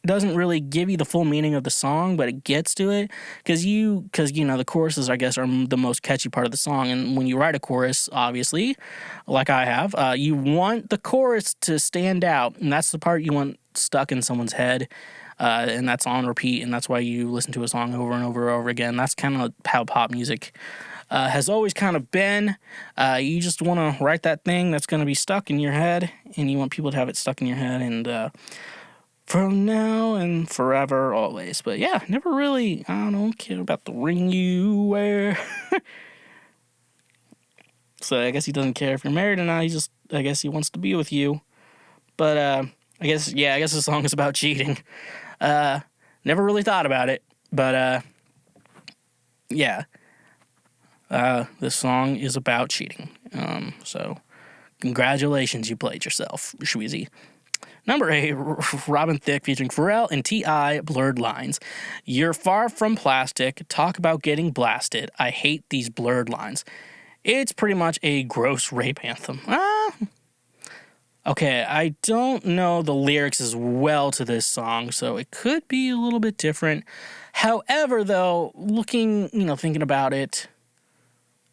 doesn't really give you the full meaning of the song, but it gets to it because the choruses, I guess, are the most catchy part of the song. And when you write a chorus, obviously, like I have, you want the chorus to stand out, and that's the part you want stuck in someone's head, and that's on repeat, and that's why you listen to a song over and over and over again. That's kind of how pop music has always kind of been. You just want to write that thing that's going to be stuck in your head, and you want people to have it stuck in your head, and from now and forever, always. But yeah, never really, I don't care about the ring you wear. So I guess he doesn't care if you're married or not. I guess he wants to be with you. But I guess the song is about cheating. Never really thought about it, but yeah. This song is about cheating. So congratulations, you played yourself, Schweezy. Number 8, Robin Thicke featuring Pharrell and T.I., Blurred Lines. You're far from plastic. Talk about getting blasted. I hate these blurred lines. It's pretty much a gross rape anthem. Okay, I don't know the lyrics as well to this song, so it could be a little bit different. However, though, thinking about it,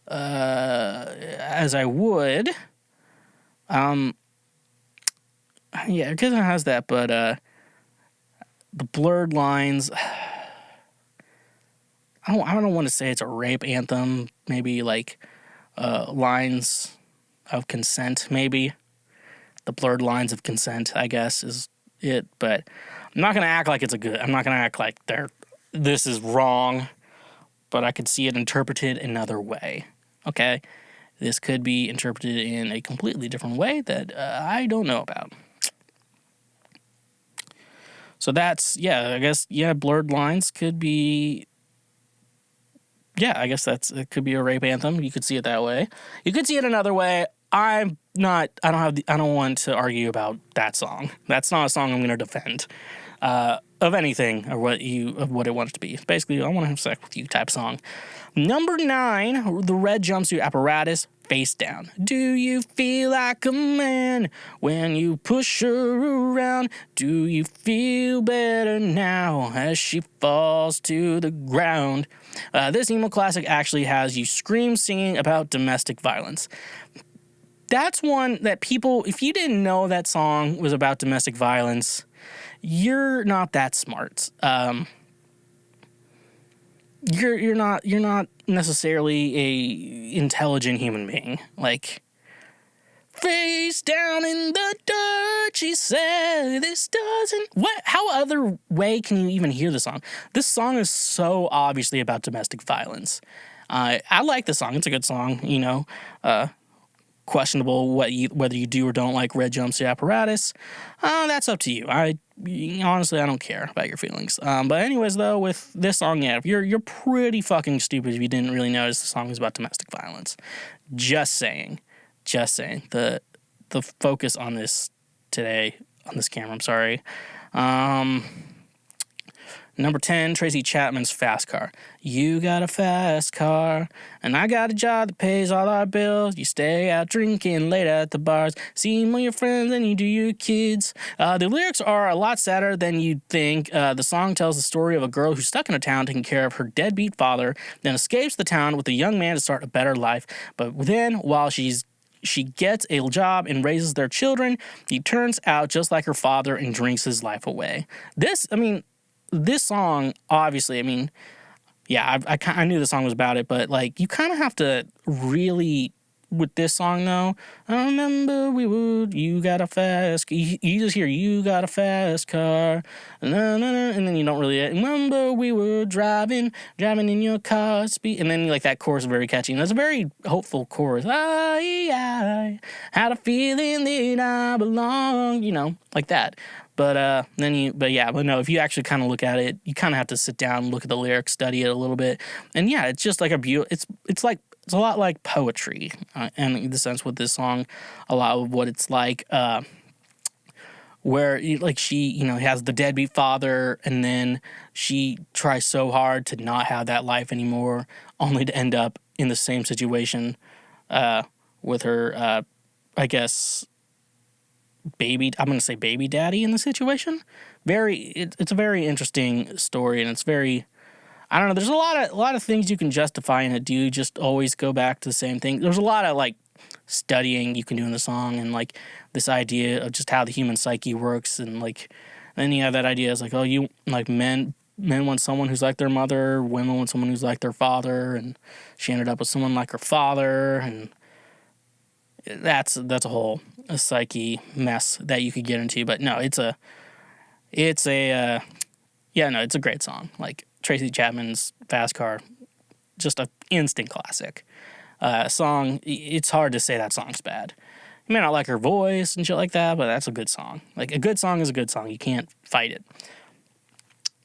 as I would, because it has that, but the blurred lines, I don't want to say it's a rape anthem. Maybe like lines of consent. Maybe the blurred lines of consent, I guess, is it. But I'm not gonna act like it's I'm not gonna act like this is wrong. But I could see it interpreted another way. Okay, this could be interpreted in a completely different way that I don't know about. So that's, I guess, blurred lines could be, I guess it could be a rape anthem. You could see it that way. You could see it another way. I don't want to argue about that song. That's not a song I'm going to defend of anything or what it wants to be. Basically, I want to have sex with you type song. Number 9, the Red Jumpsuit Apparatus, Face Down. Do you feel like a man when you push her around? Do you feel better now as she falls to the ground? This emo classic actually has you scream singing about domestic violence. That's one that people, if you didn't know that song was about domestic violence, you're not that smart. You're not necessarily a intelligent human being. Like, face down in the dirt, she said, this doesn't... How other way can you even hear the song? This song is so obviously about domestic violence. I like the song. It's a good song, questionable whether you do or don't like Red Jumpsuit Apparatus. That's up to you. Honestly, I don't care about your feelings. But anyways, though, with this song, you're pretty fucking stupid if you didn't really notice the song is about domestic violence. Just saying. The focus on this today, on this camera, I'm sorry. Number 10, Tracy Chapman's Fast Car. You got a fast car, and I got a job that pays all our bills. You stay out drinking late at the bars, see more your friends than you do your kids. The lyrics are a lot sadder than you'd think. The song tells the story of a girl who's stuck in a town taking care of her deadbeat father, then escapes the town with a young man to start a better life. But then, while she gets a job and raises their children, he turns out just like her father and drinks his life away. This song, obviously, I knew the song was about it, but, like, you kind of have to really with this song, though. I remember you got a fast, you just hear, you got a fast car, na, na, na, and then you don't really, remember we were driving in your car, and then like that chorus is very catchy, and it's a very hopeful chorus. I had a feeling that I belong, like that. But no, if you actually kind of look at it, you kind of have to sit down, look at the lyrics, study it a little bit. And yeah, it's just like it's a lot like poetry, and in the sense with this song, a lot of what it's like, where like she, has the deadbeat father, and then she tries so hard to not have that life anymore, only to end up in the same situation, with her, I guess, I'm going to say baby daddy in the situation. It's a very interesting story, and it's very, I don't know, there's a lot of things you can justify in it. Do you just always go back to the same thing? There's a lot of like studying you can do in the song, and like this idea of just how the human psyche works, and like then you have that idea is like, oh, you like men want someone who's like their mother, women want someone who's like their father, and she ended up with someone like her father, and that's a whole psyche mess that you could get into. But no, it's a great song. Like Tracy Chapman's Fast Car, just an instant classic song. It's hard to say that song's bad. You may not like her voice and shit like that, but that's a good song. Like, a good song is a good song. You can't fight it.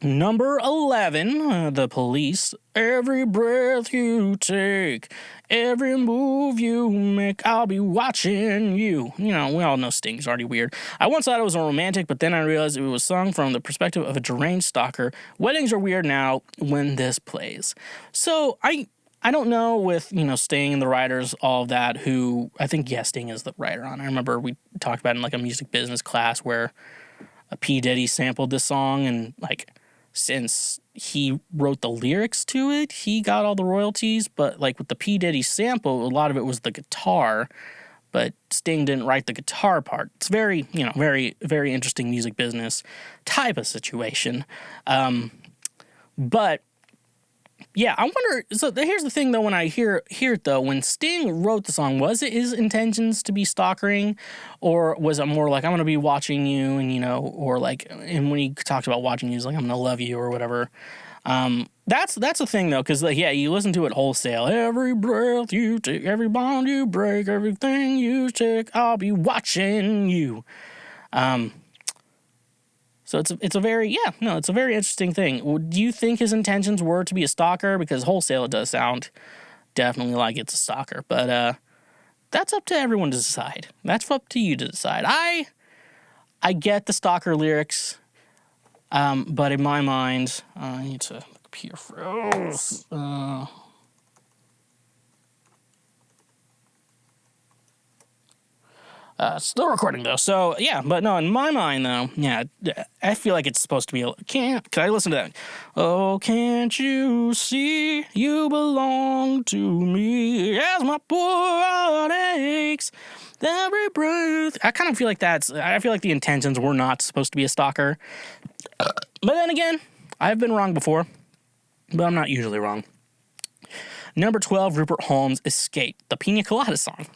Number 11, The Police. Every breath you take, every move you make, I'll be watching you. We all know Sting's already weird. I once thought it was a romantic, but then I realized it was sung from the perspective of a deranged stalker. Weddings are weird now when this plays. So I don't know with, Sting and the writers, all of that, who, I think, Sting is the writer on. I remember we talked about it in like a music business class where a P. Diddy sampled this song, and like, since he wrote the lyrics to it, he got all the royalties, but like with the P. Diddy sample, a lot of it was the guitar, but Sting didn't write the guitar part. It's very, very, very interesting music business type of situation. But yeah, I wonder, so here's the thing though, when I hear it though, when Sting wrote the song, was it his intentions to be stalkering, or was it more like, I'm going to be watching you, and or like, and when he talked about watching you, he's like, I'm going to love you or whatever. That's the thing though, because like, yeah, you listen to it wholesale, every breath you take, every bond you break, everything you take, I'll be watching you. So it's a very interesting thing. Do you think his intentions were to be a stalker? Because wholesale, it does sound definitely like it's a stalker. But that's up to everyone to decide. That's up to you to decide. I get the stalker lyrics, but in my mind, I need to computer froze. Still recording though, so yeah, but no, in my mind though, yeah, I feel like it's supposed to be, can I listen to that? Oh, can't you see you belong to me as my poor heart aches every breath. I kind of feel like I feel like the intentions were not supposed to be a stalker. But then again, I've been wrong before, but I'm not usually wrong. Number 12, Rupert Holmes' Escape, the Pina Colada song.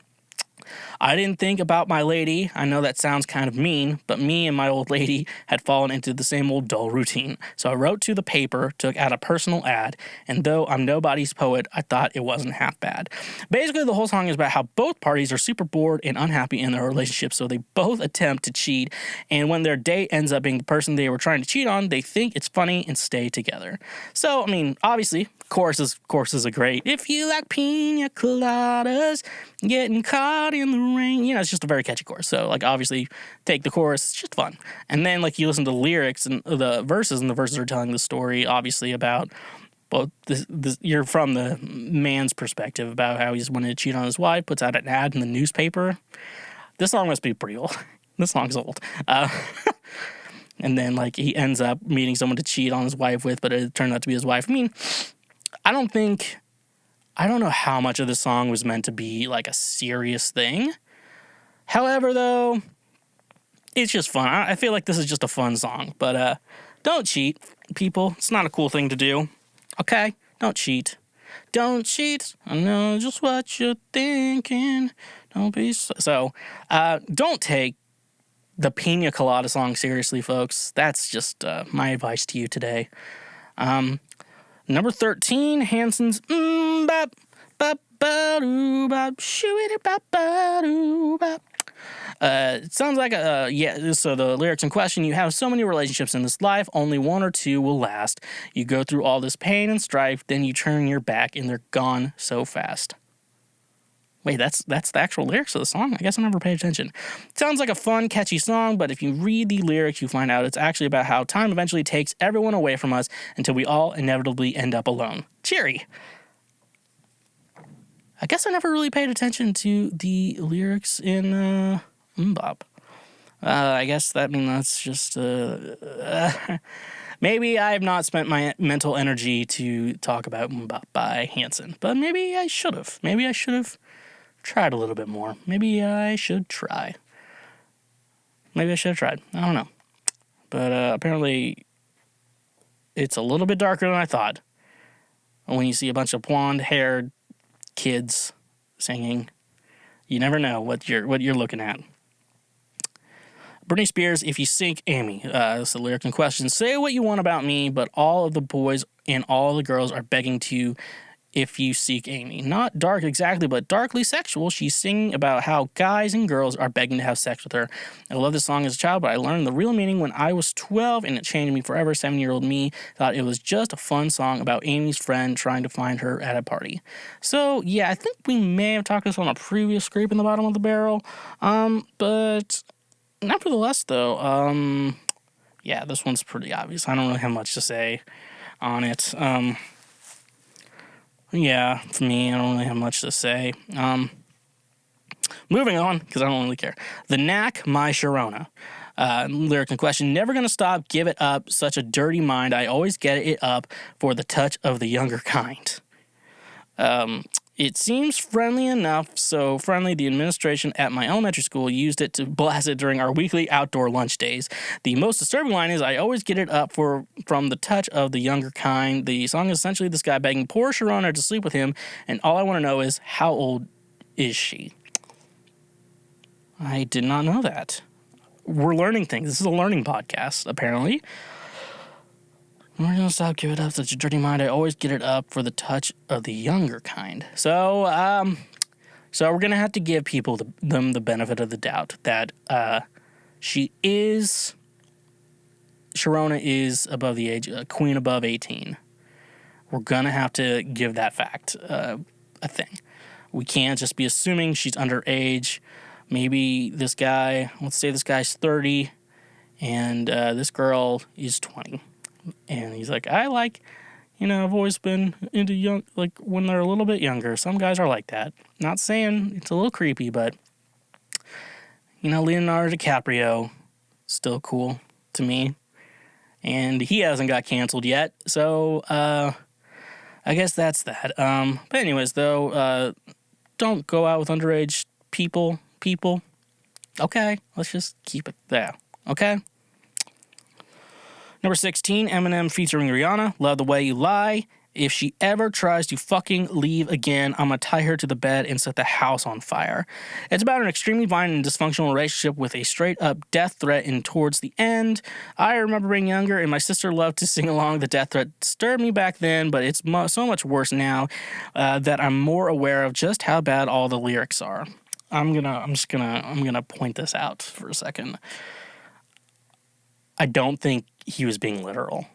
I didn't think about my lady. I know that sounds kind of mean, but me and my old lady had fallen into the same old dull routine. So I wrote to the paper, took out a personal ad, and though I'm nobody's poet, I thought it wasn't half bad. Basically, the whole song is about how both parties are super bored and unhappy in their relationship, so they both attempt to cheat, and when their date ends up being the person they were trying to cheat on, they think it's funny and stay together. So, I mean, obviously, chorus is a great, if you like pina coladas, getting caught in the rain, it's just a very catchy chorus. So, like, obviously, take the chorus, it's just fun. And then, like, you listen to the lyrics and the verses are telling the story, obviously, about, well, you're from the man's perspective about how he just wanted to cheat on his wife, puts out an ad in the newspaper. This song must be pretty old. This song's old. And then, like, he ends up meeting someone to cheat on his wife with, but it turned out to be his wife. I mean, I don't know how much of the song was meant to be, like, a serious thing. However, though, it's just fun. I feel like this is just a fun song. But don't cheat, people. It's not a cool thing to do. Okay? Don't cheat. Don't cheat. I know just what you're thinking. Don't be so. Don't take the Pina Colada song seriously, folks. That's just my advice to you today. Number 13, Hanson's bop bop ba doo bop shoo bop ba doo bop. It sounds like so the lyrics in question: you have so many relationships in this life, only one or two will last. You go through all this pain and strife, then you turn your back and they're gone so fast. Wait, that's the actual lyrics of the song? I guess I never paid attention. It sounds like a fun, catchy song, but if you read the lyrics, you find out it's actually about how time eventually takes everyone away from us until we all inevitably end up alone. Cheery. I guess I never really paid attention to the lyrics in Mbop. I guess that's just maybe I have not spent my mental energy to talk about Mbop by Hanson, but maybe I should have. Maybe I should have tried a little bit more. Maybe I should try. Maybe I should have tried. I don't know. But apparently it's a little bit darker than I thought. When you see a bunch of blonde-haired kids singing, you never know what you're looking at. Britney Spears, If You Sink Amy. That's the lyric in question. Say what you want about me, but all of the boys and all the girls are begging to if you seek Amy. Not dark exactly, but darkly sexual. She's singing about how guys and girls are begging to have sex with her. I love this song as a child, but I learned the real meaning when I was 12, and it changed me forever. 7-year-old me thought it was just a fun song about Amy's friend trying to find her at a party. So, yeah, I think we may have talked this on a previous Scrape in the Bottom of the Barrel. But nevertheless, though, yeah, this one's pretty obvious. I don't really have much to say on it. Yeah, for me, I don't really have much to say. Moving on, because I don't really care. The Knack, My Sharona. Lyric in question: never gonna stop, give it up, such a dirty mind, I always get it up for the touch of the younger kind. It seems friendly enough, so friendly the administration at my elementary school used it to blast it during our weekly outdoor lunch days. The most disturbing line is, I always get it up from the touch of the younger kind. The song is essentially this guy begging poor Sharona to sleep with him, and all I want to know is, how old is she? I did not know that. We're learning things. This is a learning podcast, apparently. We're gonna stop, give it up, such a dirty mind, I always get it up for the touch of the younger kind. So we're gonna have to give them the benefit of the doubt that Sharona is above the age, queen above 18. We're gonna have to give that fact a thing. We can't just be assuming she's underage. Maybe this guy, let's say this guy's 30, and this girl is 20. And he's like, I've always been into young, like when they're a little bit younger. Some guys are like that. Not saying it's a little creepy, but, Leonardo DiCaprio, still cool to me. And he hasn't got canceled yet. So, I guess that's that. But anyways, though, don't go out with underage people. Okay, let's just keep it there. Okay? Number 16, Eminem featuring Rihanna, Love the Way You Lie. If she ever tries to fucking leave again, I'm gonna tie her to the bed and set the house on fire. It's about an extremely violent and dysfunctional relationship with a straight-up death threat in towards the end. I remember being younger, and my sister loved to sing along. The death threat disturbed me back then, but it's so much worse now that I'm more aware of just how bad all the lyrics are. I'm gonna point this out for a second. I don't think he was being literal,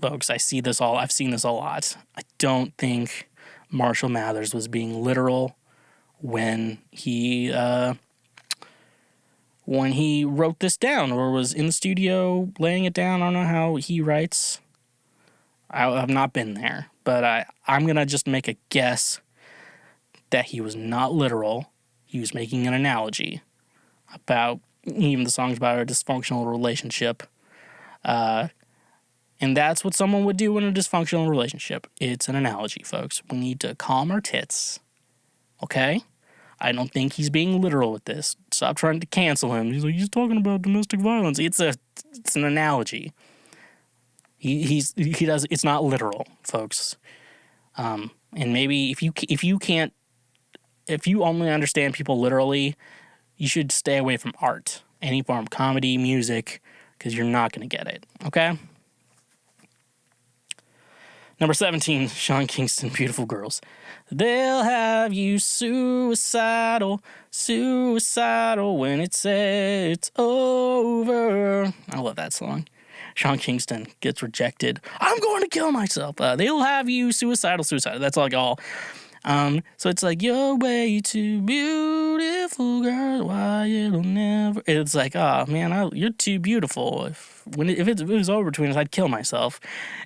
folks. I've seen this a lot. I don't think Marshall Mathers was being literal when he wrote this down or was in the studio laying it down. I don't know how he writes. I've not been there, but I'm going to just make a guess that he was not literal. He was making an analogy about even the songs about a dysfunctional relationship. And that's what someone would do in a dysfunctional relationship. It's an analogy, folks. We need to calm our tits. Okay? I don't think he's being literal with this. Stop trying to cancel him. He's like, he's talking about domestic violence. It's an analogy. He does, it's not literal, folks. And maybe if you only understand people literally, you should stay away from art, any form of comedy, music, because you're not going to get it, okay? Number 17, Sean Kingston, Beautiful Girls. They'll have you suicidal when it says it's over. I love that song. Sean Kingston gets rejected. I'm going to kill myself. They'll have you suicidal. That's like all. So it's like, you're way too beautiful, girl. Why it'll never. It's like, oh man, you're too beautiful. If it was over between us, I'd kill myself.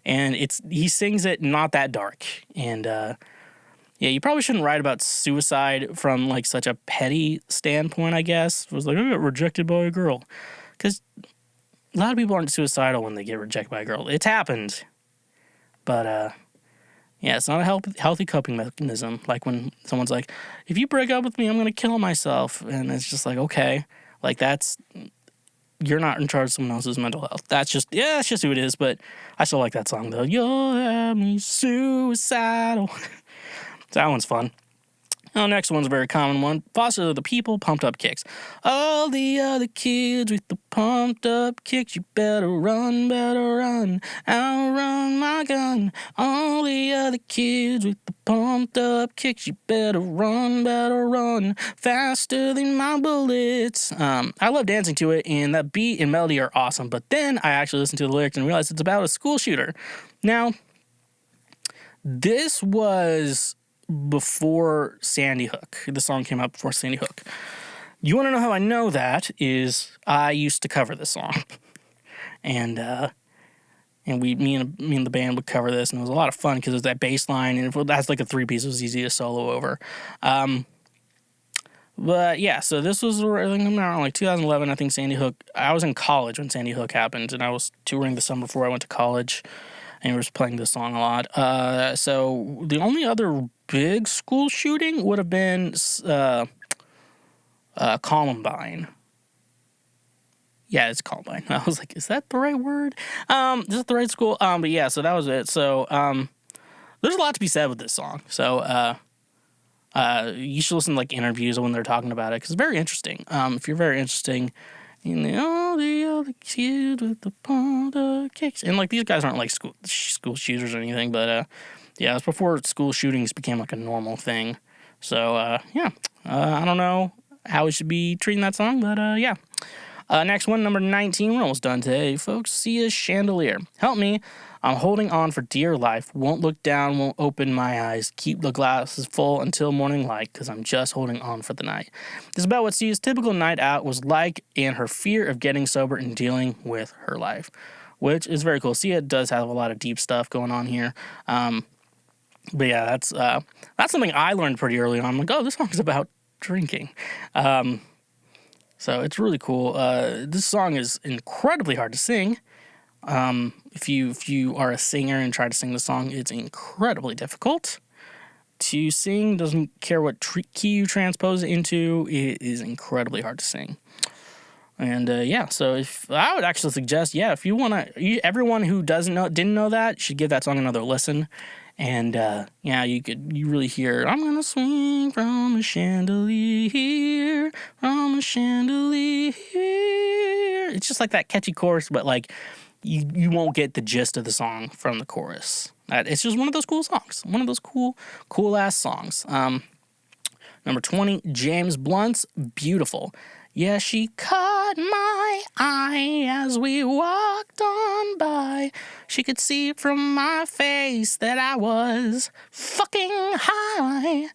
And he sings it not that dark. And yeah, you probably shouldn't write about suicide from like such a petty standpoint. I guess it was like, I got rejected by a girl, because a lot of people aren't suicidal when they get rejected by a girl. It's happened, but yeah, it's not a healthy coping mechanism. Like when someone's like, if you break up with me, I'm going to kill myself. And it's just like, okay, like you're not in charge of someone else's mental health. That's just who it is. But I still like that song though. You'll have me suicidal. That one's fun. Oh, next one's a very common one. Foster the People, Pumped Up Kicks. All the other kids with the pumped up kicks, you better run, I'll run my gun. All the other kids with the pumped up kicks, you better run, faster than my bullets. I love dancing to it, and that beat and melody are awesome, but then I actually listened to the lyrics and realized it's about a school shooter. Now, this was before Sandy Hook. The song came out before Sandy Hook. You want to know how I know that is I used to cover this song. And me and the band would cover this, and it was a lot of fun because it was that bass line, and it has like a 3-piece, it was easy to solo over. But yeah, so this was around like 2011, I think Sandy Hook. I was in college when Sandy Hook happened, and I was touring the summer before I went to college, and we were playing this song a lot. So the only other big school shooting would have been Columbine. Yeah, it's Columbine. I was like, is that the right word? Is that the right school? But yeah, so that was it. So there's a lot to be said with this song. So you should listen to like interviews when they're talking about it, because it's very interesting. If you're very interesting, all the other kids with the pumped up kicks, and like these guys aren't like school shooters or anything, but yeah, it was before school shootings became like a normal thing. So yeah, I don't know how we should be treating that song, but yeah. Next one, number 19. We're almost done today, folks. See a chandelier. Help me. I'm holding on for dear life. Won't look down, won't open my eyes. Keep the glasses full until morning light, because I'm just holding on for the night. This is about what Sia's typical night out was like, and her fear of getting sober and dealing with her life, which is very cool. Sia does have a lot of deep stuff going on here. But yeah, that's something I learned pretty early on. I'm like, oh, this song's about drinking. So it's really cool. This song is incredibly hard to sing. If you are a singer and try to sing the song, it's incredibly difficult to sing. Doesn't care what key you transpose it into. It is incredibly hard to sing. And yeah, so if I would actually suggest, yeah, if you want to, everyone who didn't know that should give that song another listen. And yeah, you really hear, I'm gonna swing from a chandelier, from a chandelier. It's just like that catchy chorus, but like you won't get the gist of the song from the chorus. It's just one of those cool songs, one of those cool ass songs. Number 20, James Blunt's Beautiful. Yeah, she caught my eye as we walked on by. She could see from my face that I was fucking high.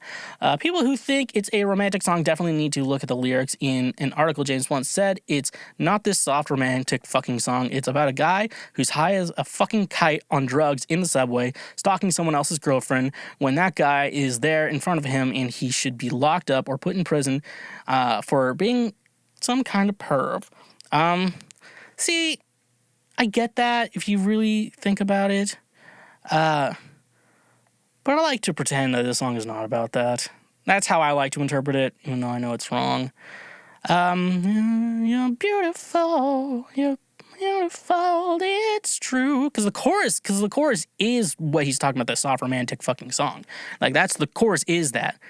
People who think it's a romantic song definitely need to look at the lyrics. In an article James Blunt said, it's not this soft romantic fucking song. It's about a guy who's high as a fucking kite on drugs in the subway, stalking someone else's girlfriend when that guy is there in front of him, and he should be locked up or put in prison for being some kind of perv. See, I get that if you really think about it. But I like to pretend that this song is not about that. That's how I like to interpret it, even though I know it's wrong. You're beautiful. You're Beautiful, it's true. Because the chorus is what he's talking about, the soft romantic fucking song. Like, that's the chorus is that.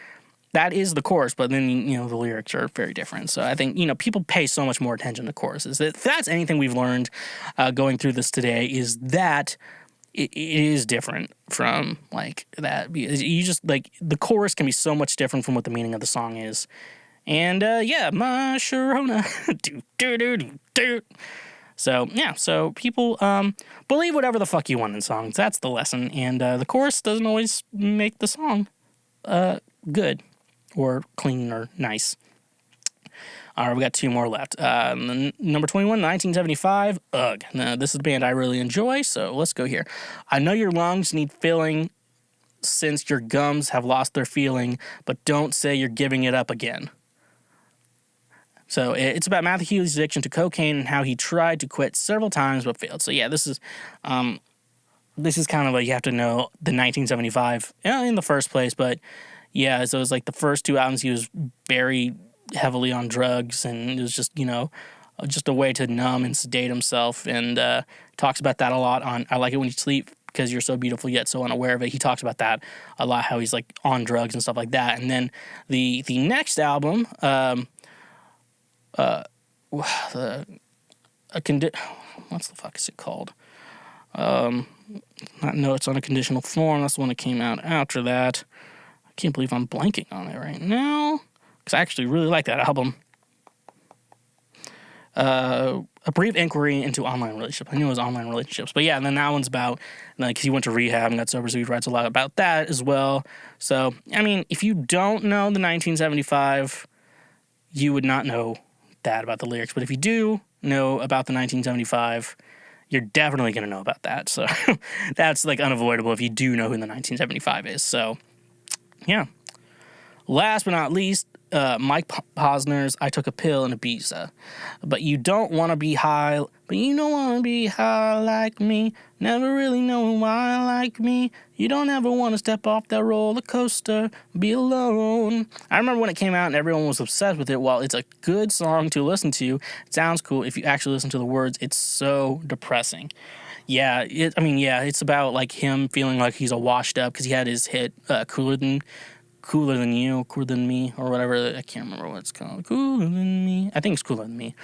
That is the chorus, but then, you know, the lyrics are very different. So I think, you know, people pay so much more attention to choruses. If that's anything we've learned going through this today, is that it is different from, like, that. You just, like, the chorus can be so much different from what the meaning of the song is. And, yeah, my Sharona. Do. So, yeah, so people believe whatever the fuck you want in songs. That's the lesson. And the chorus doesn't always make the song good or clean or nice. All right, we got two more left. Number 21, 1975, Ugh. Now, this is a band I really enjoy, so let's go here. I know your lungs need filling since your gums have lost their feeling, but don't say you're giving it up again. So it's about Matthew Healy's addiction to cocaine and how he tried to quit several times but failed. So yeah, this is kind of like you have to know the 1975 in the first place, but yeah, so it was like the first two albums he was very heavily on drugs, and it was just, you know, just a way to numb and sedate himself, and talks about that a lot on I Like It When You Sleep Because You're So Beautiful Yet So Unaware of It. He talks about that a lot, how he's like on drugs and stuff like that. And then the next album, what's the fuck is it called? Not Notes on a Conditional Form. That's the one that came out after that. I can't believe I'm blanking on it right now, because I actually really like that album. A Brief Inquiry into Online Relationships. I knew it was online relationships. But yeah, and then that one's about, like, he went to rehab and got sober, so he writes a lot about that as well. So, I mean, if you don't know the 1975, you would not know that about the lyrics. But if you do know about the 1975, you're definitely going to know about that. So that's, like, unavoidable if you do know who the 1975 is. So, yeah. Last but not least, Mike Posner's I Took a Pill in Ibiza. But you don't want to be high like me. Never really knowing why like me. You don't ever want to step off that roller coaster, be alone. I remember when it came out and everyone was obsessed with it. While it's a good song to listen to, it sounds cool. If you actually listen to the words, it's so depressing. Yeah, it's about, like, him feeling like he's a washed up, because he had his hit Cooler Than You, Cooler Than Me, or whatever. I can't remember what it's called. Cooler Than Me. I think it's Cooler Than Me.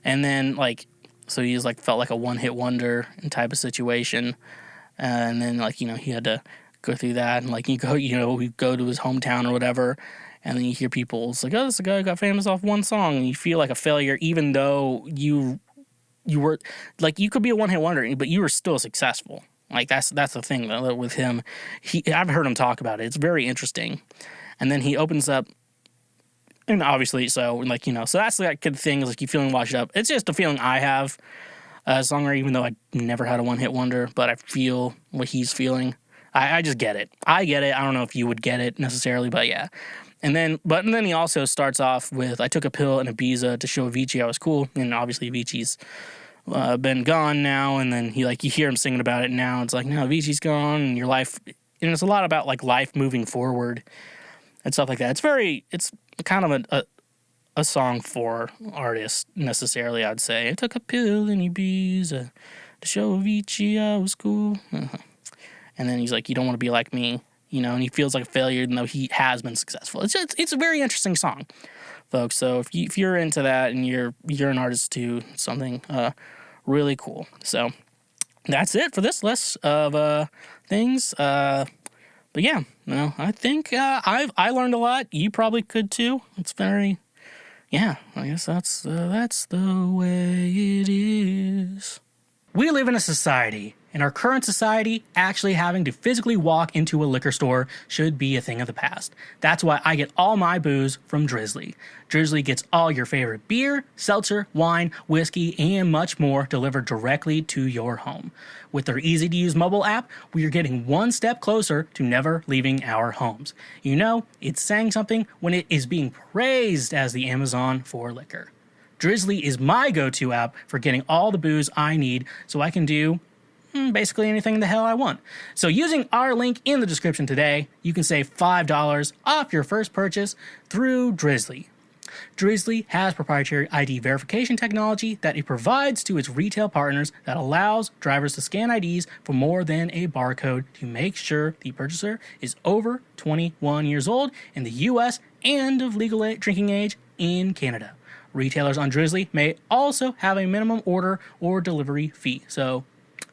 And then, like, so he's, like, felt like a one-hit wonder type of situation. And then, like, you know, he had to go through that. And, like, we go to his hometown or whatever. And then you hear people, it's like, oh, this guy who got famous off one song. And you feel like a failure, even though you were, like, you could be a one-hit wonder, but you were still successful. Like, that's the thing though, with him. I've heard him talk about it. It's very interesting. And then he opens up, and obviously, so, like, you know, so that's like good thing, is like you feeling washed up. It's just a feeling I have as a songwriter, even though I never had a one-hit wonder, but I feel what he's feeling. I just get it. I get it. I don't know if you would get it necessarily, but yeah. And then he also starts off with I took a pill in Ibiza to show Avicii I was cool, and obviously Avicii's been gone now, and then you hear him singing about it now. It's like, no, Avicii's gone, and your life, and it's a lot about, like, life moving forward and stuff like that. It's kind of a song for artists necessarily, I'd say. I took a pill in Ibiza to show Avicii I was cool. And then he's like, you don't want to be like me, you know, and he feels like a failure even though he has been successful. It's a very interesting song, folks. So if you're into that and you're an artist too, something really cool. So that's it for this list of things. But yeah, no, I think I learned a lot. You probably could too. It's very, yeah, I guess that's the way it is. We live in a society. In our current society, actually having to physically walk into a liquor store should be a thing of the past. That's why I get all my booze from Drizly. Drizly gets all your favorite beer, seltzer, wine, whiskey, and much more delivered directly to your home. With their easy-to-use mobile app, we are getting one step closer to never leaving our homes. You know, it's saying something when it is being praised as the Amazon for liquor. Drizly is my go-to app for getting all the booze I need so I can do basically anything the hell I want. So using our link in the description today, you can save $5 off your first purchase through Drizly. Drizly has proprietary ID verification technology that it provides to its retail partners that allows drivers to scan IDs for more than a barcode to make sure the purchaser is over 21 years old in the US and of legal drinking age in Canada. Retailers on Drizly may also have a minimum order or delivery fee. So,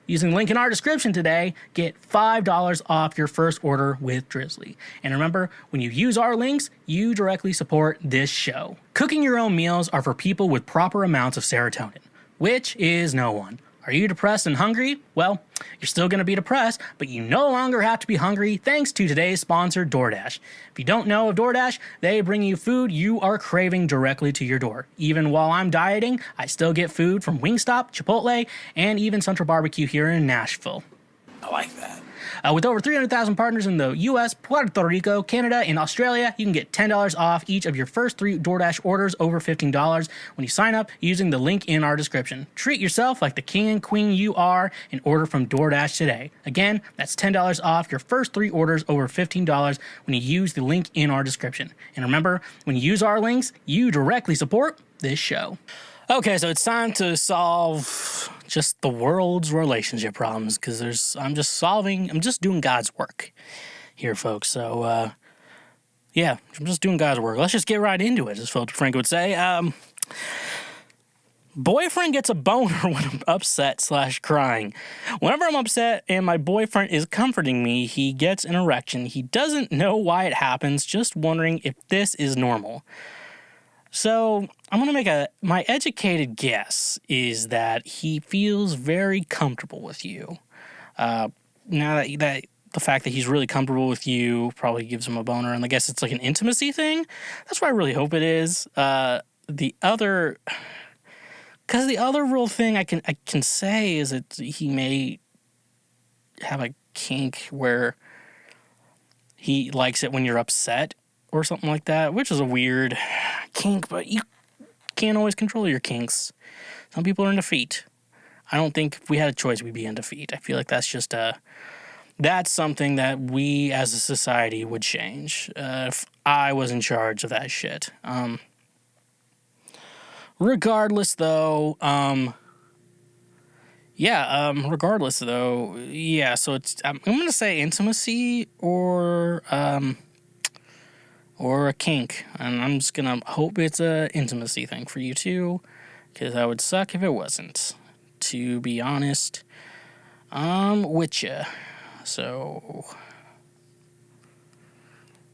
using the link in our description today, get $5 off your first order with Drizly. And remember, when you use our links, you directly support this show. Cooking your own meals are for people with proper amounts of serotonin, which is no one. Are you depressed and hungry? Well, you're still going to be depressed, but you no longer have to be hungry thanks to today's sponsor, DoorDash. If you don't know of DoorDash, they bring you food you are craving directly to your door. Even while I'm dieting, I still get food from Wingstop, Chipotle, and even Central Barbecue here in Nashville. I like that. With over 300,000 partners in the U.S., Puerto Rico, Canada, and Australia, you can get $10 off each of your first 3 DoorDash orders over $15 when you sign up using the link in our description. Treat yourself like the king and queen you are and order from DoorDash today. Again, that's $10 off your first 3 orders over $15 when you use the link in our description. And remember, when you use our links, you directly support this show. Okay, so it's time to solve just the world's relationship problems because I'm just doing God's work here, folks. So, yeah, I'm just doing God's work. Let's just get right into it, as Frank would say. Boyfriend gets a boner when I'm upset/crying. Whenever I'm upset and my boyfriend is comforting me, he gets an erection. He doesn't know why it happens, just wondering if this is normal. So I'm going to make my educated guess is that he feels very comfortable with you. Now that the fact that he's really comfortable with you probably gives him a boner, and I guess it's like an intimacy thing. That's what I really hope it is. The other real thing I can say is that he may have a kink where he likes it when you're upset or something like that, which is a weird kink, but you can't always control your kinks. Some people are into feet. I don't think if we had a choice, we'd be into feet. I feel like that's just that's something that we as a society would change if I was in charge of that shit. Regardless, though, so it's I'm gonna say intimacy or a kink, and I'm just gonna hope it's a intimacy thing for you too, because that would suck if it wasn't, to be honest, with ya. So,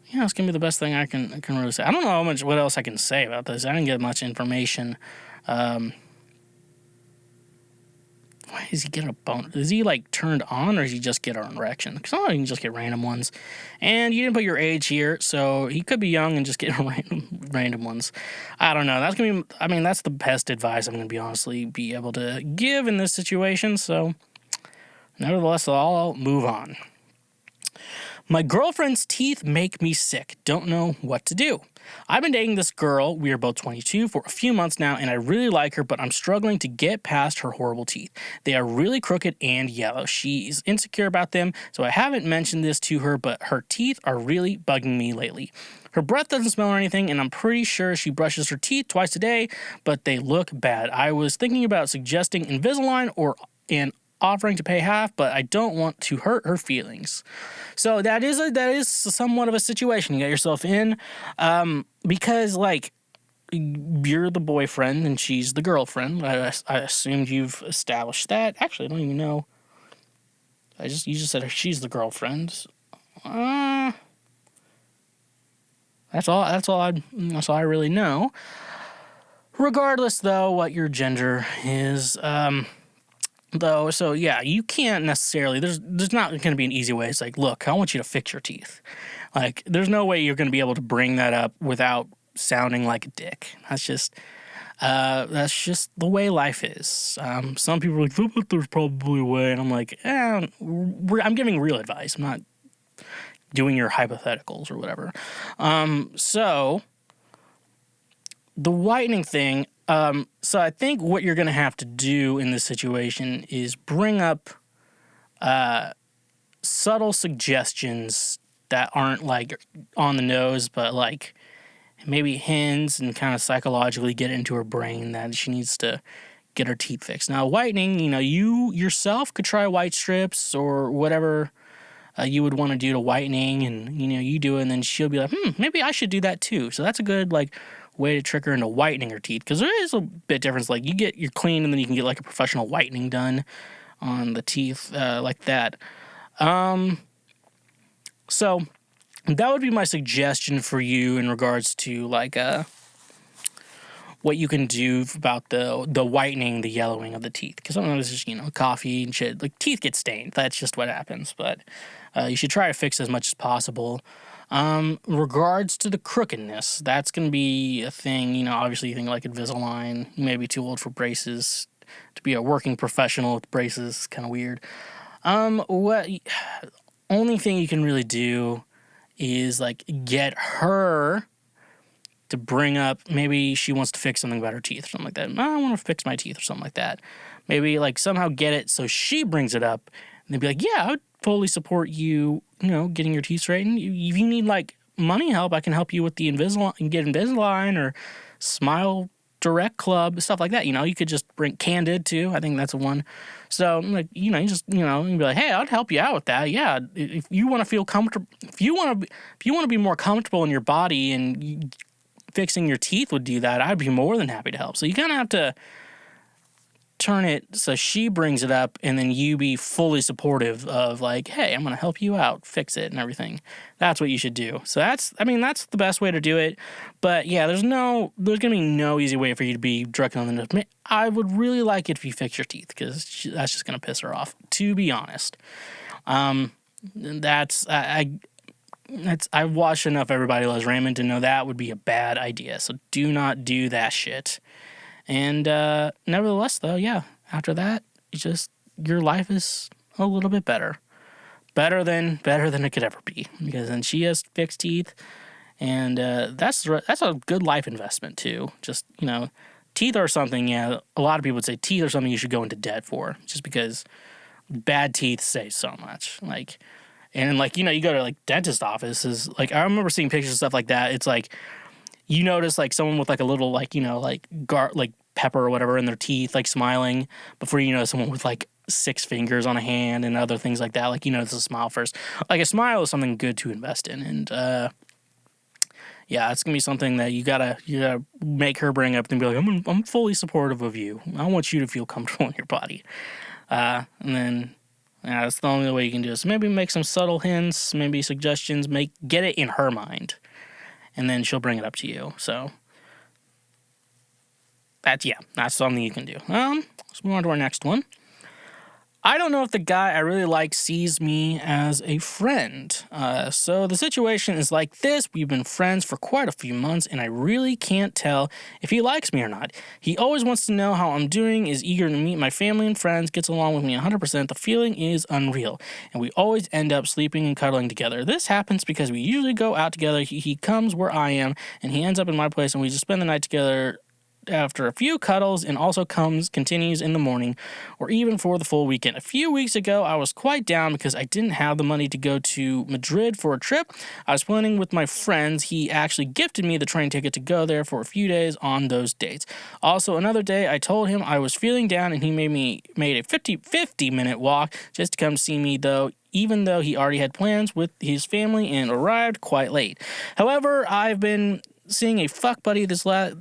yeah, it's gonna be the best thing I can really say. I don't know what else I can say about this. I didn't get much information. Why does he get a boner? Is he like turned on, or does he just get an erection? Because sometimes you can just get random ones. And you didn't put your age here, so he could be young and just get random ones. I don't know. That's the best advice I'm gonna be able to give in this situation. So, nevertheless, I'll move on. My girlfriend's teeth make me sick. Don't know what to do. I've been dating this girl, we are both 22, for a few months now, and I really like her, but I'm struggling to get past her horrible teeth. They are really crooked and yellow. She's insecure about them, so I haven't mentioned this to her, but her teeth are really bugging me lately. Her breath doesn't smell or anything, and I'm pretty sure she brushes her teeth twice a day, but they look bad. I was thinking about suggesting Invisalign and offering to pay half, but I don't want to hurt her feelings. So that is somewhat of a situation you got yourself in, because like you're the boyfriend and she's the girlfriend. I assumed you've established that. Actually, I don't even know. You just said she's the girlfriend. That's all I really know. Regardless, though, what your gender is, so yeah, you can't necessarily, there's not going to be an easy way. It's like, look, I want you to fix your teeth. Like, there's no way you're going to be able to bring that up without sounding like a dick. That's just the way life is. Some people are like, there's probably a way. And I'm like, I'm giving real advice. I'm not doing your hypotheticals or whatever. So the whitening thing, so I think what you're going to have to do in this situation is bring up subtle suggestions that aren't like on the nose, but like maybe hints and kind of psychologically get into her brain that she needs to get her teeth fixed. Now, whitening, you yourself could try white strips or whatever you would want to do to whitening, and, you do it, and then she'll be like, maybe I should do that too. So that's a good, way to trick her into whitening her teeth, because there is a bit difference. Like, you're clean, and then you can get, a professional whitening done on the teeth like that. So that would be my suggestion for you in regards to what you can do about the whitening, the yellowing of the teeth. Because sometimes it's just, coffee and shit. Teeth get stained. That's just what happens. But you should try to fix as much as possible. Regards to the crookedness, that's going to be a thing. Obviously you think Invisalign. You may be too old for braces. To be a working professional with braces is kind of weird. Only thing you can really do is get her to bring up, maybe she wants to fix something about her teeth or something like that. I want to fix my teeth or something like that. Maybe somehow get it so she brings it up and they'd be like, yeah, I would fully support you, getting your teeth straightened. If you need money help, I can help you with the Invisalign, get Invisalign or Smile Direct Club, stuff like that. You could just bring Candid too. I think that's a one. So you just, you can be like, hey, I'd help you out with that. Yeah. If you want to feel comfortable, if you want to be more comfortable in your body and fixing your teeth would do that, I'd be more than happy to help. So you kind of have to turn it so she brings it up and then you be fully supportive of hey, I'm going to help you out, fix it and everything. That's what you should do. So that's the best way to do it. But yeah, there's going to be no easy way for you to be directly on the nose. I would really like it if you fix your teeth, because that's just going to piss her off, to be honest. I've watched enough Everybody Loves Raymond to know that would be a bad idea. So do not do that shit. And nevertheless, though, yeah, after that, it's just your life is a little bit better. Better than it could ever be. Because then she has fixed teeth, and that's a good life investment, too. Just, teeth are something, a lot of people would say teeth are something you should go into debt for, just because bad teeth say so much. And you go to dentist offices, I remember seeing pictures of stuff like that. It's you notice someone with a little pepper or whatever in their teeth, smiling, before you know someone with 6 fingers on a hand and other things like that. It's a smile first. A smile is something good to invest in, and yeah, it's gonna be something that you gotta make her bring up and be like, I'm fully supportive of you. I want you to feel comfortable in your body, and then. Yeah, that's the only way you can do it. So maybe make some subtle hints, maybe suggestions, get it in her mind, and then she'll bring it up to you. So that's something you can do. Let's move on to our next one. I don't know if the guy I really like sees me as a friend. So the situation is like this. We've been friends for quite a few months, and I really can't tell if he likes me or not. He always wants to know how I'm doing, is eager to meet my family and friends, gets along with me 100%. The feeling is unreal, and we always end up sleeping and cuddling together. This happens because we usually go out together. He comes where I am, and he ends up in my place, and we just spend the night together after a few cuddles, and also continues in the morning or even for the full weekend. A few weeks ago, I was quite down because I didn't have the money to go to Madrid for a trip. I was planning with my friends. He actually gifted me the train ticket to go there for a few days on those dates. Also, another day, I told him I was feeling down, and he made a 50-minute walk just to come see me, even though he already had plans with his family and arrived quite late. However, I've been seeing a fuck buddy this last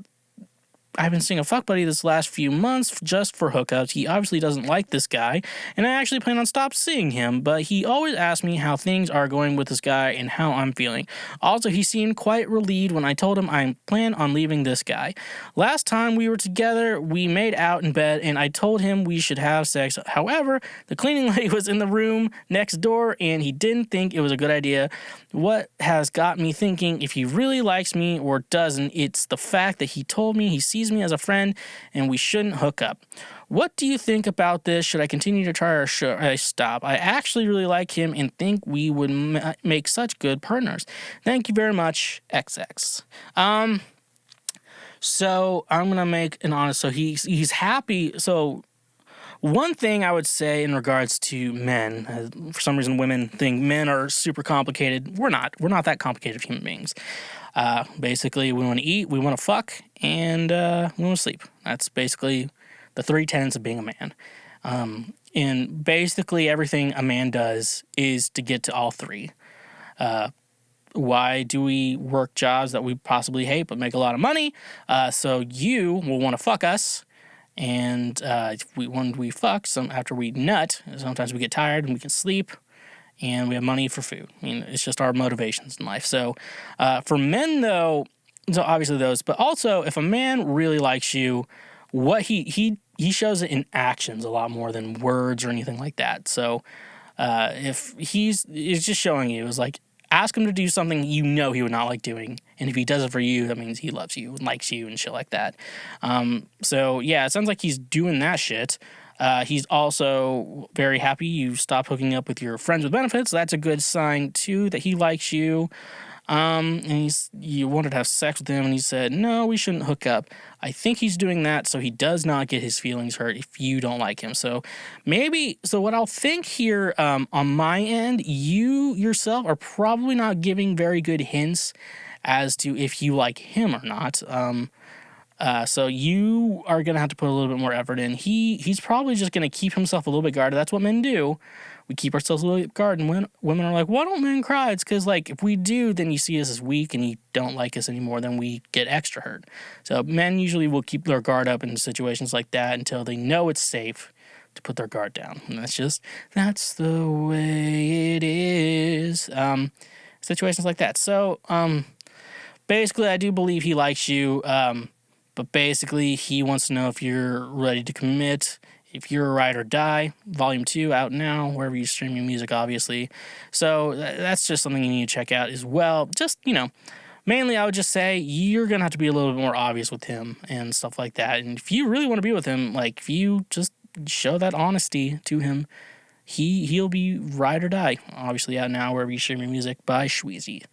few months just for hookups. He obviously doesn't like this guy, and I actually plan on stop seeing him, but he always asks me how things are going with this guy and how I'm feeling. Also, he seemed quite relieved when I told him I plan on leaving this guy. Last time we were together, we made out in bed, and I told him we should have sex. However, the cleaning lady was in the room next door, and he didn't think it was a good idea. What has got me thinking if he really likes me or doesn't, it's the fact that he told me he sees me as a friend and we shouldn't hook up. What do you think about this? Should I continue to try or should I stop? I actually really like him and think we would make such good partners. Thank you very much, XX. So I'm going to make an honest, so he's happy. So one thing I would say in regards to men, for some reason women think men are super complicated. We're not that complicated human beings. Basically, we want to eat, we want to fuck, and we want to sleep. That's basically the 3 tenets of being a man. And basically everything a man does is to get to all 3. Why do we work jobs that we possibly hate but make a lot of money? So you will want to fuck us. And when we fuck, after we nut, sometimes we get tired and we can sleep. And we have money for food. I mean, it's just our motivations in life. So for men, though, so obviously those. But also, if a man really likes you, what he shows it in actions a lot more than words or anything like that. So if he's just showing you, is like, ask him to do something you know he would not like doing. And if he does it for you, that means he loves you and likes you and shit like that. So, yeah, it sounds like he's doing that shit. He's also very happy you stopped hooking up with your friends with benefits. That's a good sign, too, that he likes you. And you wanted to have sex with him, and he said, no, we shouldn't hook up. I think he's doing that so he does not get his feelings hurt if you don't like him. So what I'll think here on my end, you yourself are probably not giving very good hints as to if you like him or not. So you are going to have to put a little bit more effort in. He's probably just going to keep himself a little bit guarded. That's what men do. We keep ourselves a little bit guarded. And when women are like, why don't men cry? It's because, like, if we do, then you see us as weak and you don't like us anymore, then we get extra hurt. So men usually will keep their guard up in situations like that until they know it's safe to put their guard down. And that's the way it is. Situations like that. So, basically, I do believe he likes you. But basically, he wants to know if you're ready to commit, if you're a ride or die. Volume 2 out now, wherever you stream your music, obviously. So that's just something you need to check out as well. Just, mainly I would just say you're going to have to be a little bit more obvious with him and stuff like that. And if you really want to be with him, like, if you just show that honesty to him, he'll be ride or die. Obviously out now wherever you stream your music by Schweezy.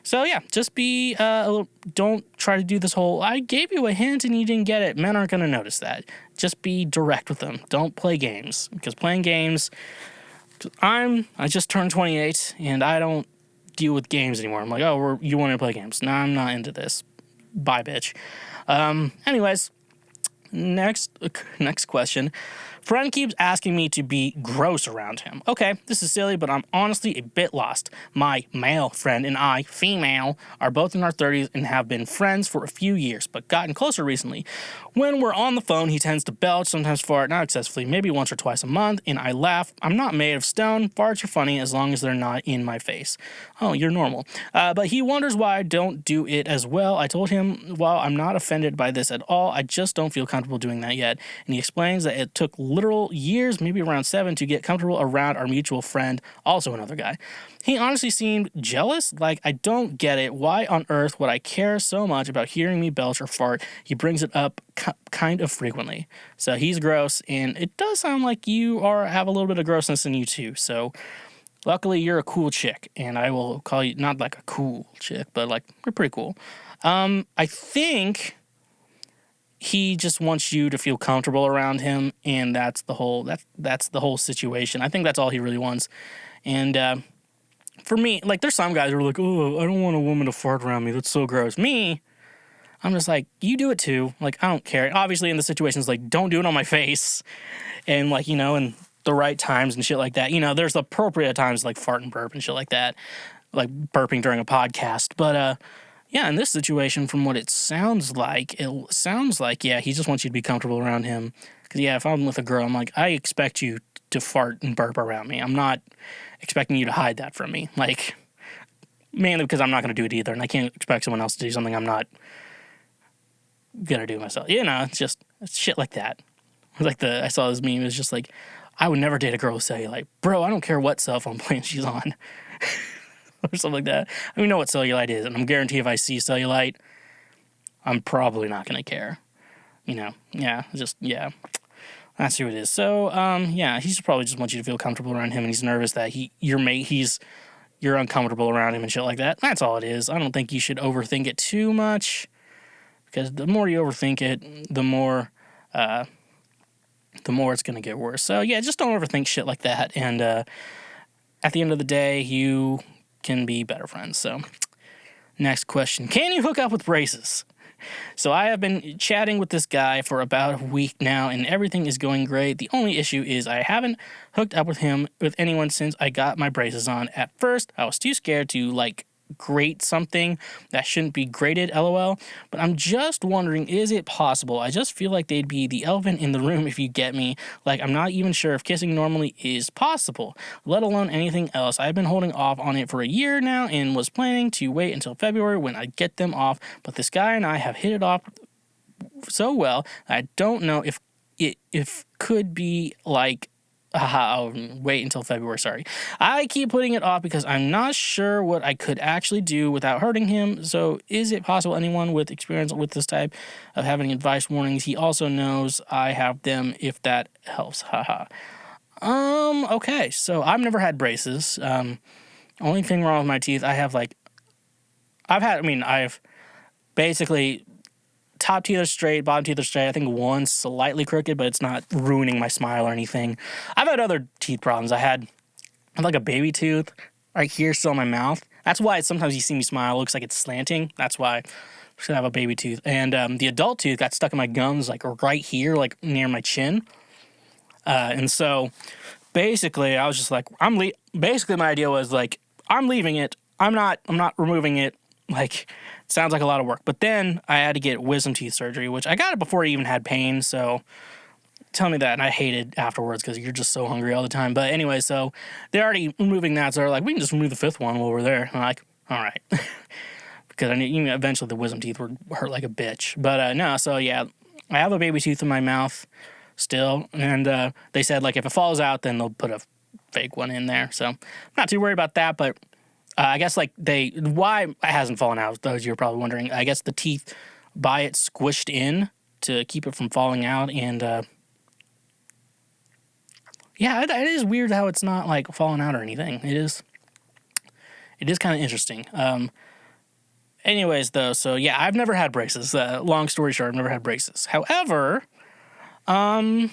So yeah, just be don't try to do this whole, I gave you a hint and you didn't get it. Men aren't going to notice that. Just be direct with them. Don't play games, because playing games, I just turned 28 and I don't deal with games anymore. I'm like, oh, you want to play games? No, I'm not into this. Bye, bitch. Anyways, next question. Friend keeps asking me to be gross around him. Okay, this is silly, but I'm honestly a bit lost. My male friend and I, female, are both in our 30s and have been friends for a few years, but gotten closer recently. When we're on the phone, he tends to belch, sometimes fart, not excessively, maybe once or twice a month, and I laugh. I'm not made of stone. Farts are funny as long as they're not in my face. Oh, you're normal. But he wonders why I don't do it as well. I told him, well, I'm not offended by this at all. I just don't feel comfortable doing that yet. And he explains that it took literal years, maybe around 7, to get comfortable around our mutual friend, also another guy. He honestly seemed jealous. Like, I don't get it. Why on earth would I care so much about hearing me belch or fart? He brings it up kind of frequently. So he's gross, and it does sound like you have a little bit of grossness in you too. So luckily you're a cool chick, and I will call you not like a cool chick, but like you're pretty cool. I think he just wants you to feel comfortable around him, and that's the whole situation. I think that's all he really wants. And for me, like, there's some guys who are like, oh, I don't want a woman to fart around me. That's so gross. Me, I'm just like, you do it too. Like, I don't care. Obviously, in the situations, like, don't do it on my face. And, like, in the right times and shit like that. There's appropriate times, like fart and burp and shit like that. Like burping during a podcast. But, yeah, in this situation, from what it sounds like, yeah, he just wants you to be comfortable around him. Because, yeah, if I'm with a girl, I'm like, I expect you to fart and burp around me. I'm not expecting you to hide that from me. Like, mainly because I'm not going to do it either. And I can't expect someone else to do something I'm not going to do myself. It's shit like that. Like I saw this meme. It's just like, I would never date a girl with cellulite. Bro, I don't care what cell phone plan she's on. Or something like that. I don't even know what cellulite is, and I'm guaranteed if I see cellulite, I'm probably not going to care. That's who it is. So, yeah, he's probably just wants you to feel comfortable around him, and he's nervous that you're uncomfortable around him and shit like that. That's all it is. I don't think you should overthink it too much, because the more you overthink it, the more it's going to get worse. So, yeah, just don't overthink shit like that, and at the end of the day, you can be better friends. So Next question. Can you hook up with braces? So I have been chatting with this guy for about a week now, and everything is going great. The only issue is I haven't hooked up with anyone since I got my braces on. At first, I was too scared to, grate something that shouldn't be grated, lol. But I'm just wondering, is it possible? I just feel like they'd be the elephant in the room, if you get me. I'm not even sure if kissing normally is possible, let alone anything else. I've been holding off on it for a year now and was planning to wait until February when I get them off. But this guy and I have hit it off so well, I don't know if could be I'll wait until February, sorry. I keep putting it off because I'm not sure what I could actually do without hurting him. So is it possible anyone with experience with this type of having advice warnings? He also knows I have them, if that helps. Haha. Okay, so I've never had braces. Only thing wrong with my teeth, I've basically top teeth are straight, bottom teeth are straight. I think one's slightly crooked, but it's not ruining my smile or anything. I've had other teeth problems. I have a baby tooth right here still in my mouth. That's why sometimes you see me smile, it looks like it's slanting. That's why I should have a baby tooth. And the adult tooth got stuck in my gums, right here, near my chin. And so basically I was just basically my idea was I'm leaving it. I'm not removing it. Sounds like a lot of work. But then I had to get wisdom teeth surgery, which I got it before I even had pain. So tell me that. And I hated afterwards because you're just so hungry all the time. But anyway, so they're already removing that. So they're like, we can just remove the fifth one while we're there. And I'm like, all right. Because I knew eventually the wisdom teeth would hurt like a bitch. But no, so yeah, I have a baby tooth in my mouth still. And they said, if it falls out, then they'll put a fake one in there. So I'm not too worried about that. But I guess why it hasn't fallen out, those you're probably wondering. I guess the teeth by it squished in to keep it from falling out, and it is weird how it's not falling out or anything. It is kind of interesting. Anyways, though, so yeah, I've never had braces. Long story short, I've never had braces. However, it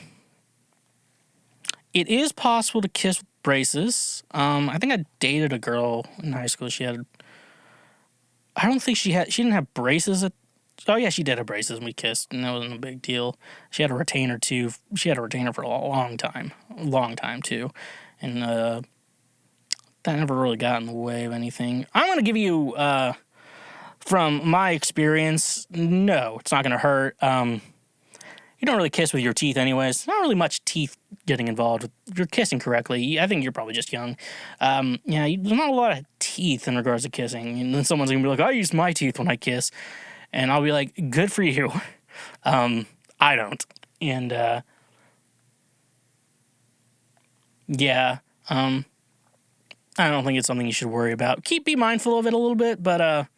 is possible to kiss with braces. I think I dated a girl in high school. She didn't have braces oh yeah, she did have braces when we kissed, and that wasn't a big deal. She had a retainer too. She had a retainer for a long time too. And that never really got in the way of anything. I'm going to give you, from my experience, no, it's not going to hurt. You don't really kiss with your teeth anyways. Not really much teeth getting involved. If you're kissing correctly, I think you're probably just young. There's not a lot of teeth in regards to kissing. And then someone's going to be like, I use my teeth when I kiss. And I'll be like, good for you. I don't. And, I don't think it's something you should worry about. Be mindful of it a little bit, but,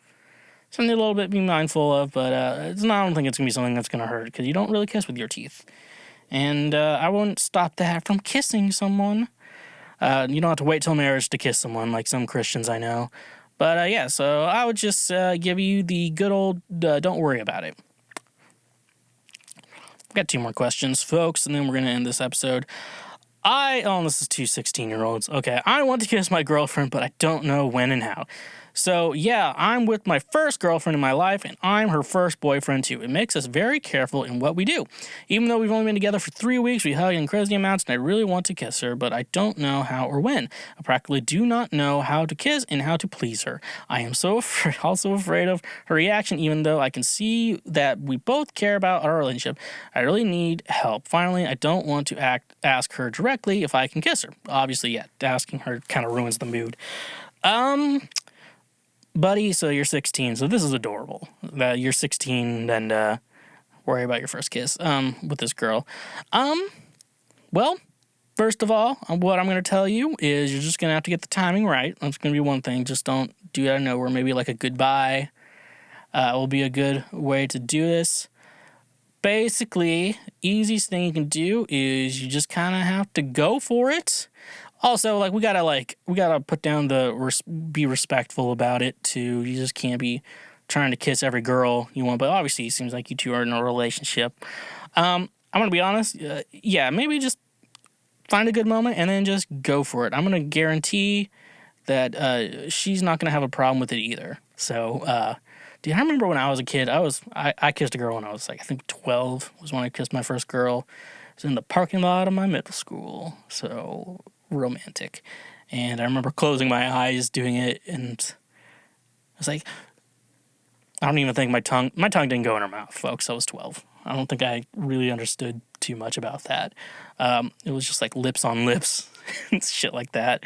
something a little bit be mindful of, but I don't think it's going to be something that's going to hurt, because you don't really kiss with your teeth. And I won't stop that from kissing someone. You don't have to wait till marriage to kiss someone, like some Christians I know. But so I would just give you the good old don't worry about it. I've got 2 more questions, folks, and then we're going to end this episode. This is 2 16-year-olds. Okay, I want to kiss my girlfriend, but I don't know when and how. So, yeah, I'm with my first girlfriend in my life, and I'm her first boyfriend, too. It makes us very careful in what we do. Even though we've only been together for 3 weeks, we hug in crazy amounts, and I really want to kiss her, but I don't know how or when. I practically do not know how to kiss and how to please her. I am also afraid of her reaction, even though I can see that we both care about our relationship. I really need help. Finally, I don't want to ask her directly if I can kiss her. Obviously, yeah, asking her kind of ruins the mood. Buddy, so you're 16, so this is adorable. You're 16 and worry about your first kiss with this girl. Well, first of all, what I'm going to tell you is you're just going to have to get the timing right. That's going to be one thing. Just don't do it out of nowhere. Maybe a goodbye will be a good way to do this. Basically, easiest thing you can do is you just kind of have to go for it. Also, we gotta put down be respectful about it, too. You just can't be trying to kiss every girl you want, but obviously it seems like you two are in a relationship. I'm gonna be honest, maybe just find a good moment and then just go for it. I'm gonna guarantee that she's not gonna have a problem with it either. So, dude, I remember when I was a kid, I kissed a girl when I was like, I think 12 was when I kissed my first girl. It was in the parking lot of my middle school. So romantic. And I remember closing my eyes doing it, and I was like, I don't even think my tongue didn't go in her mouth, folks. I was 12. I don't think I really understood too much about that. It was just like lips on lips and shit like that.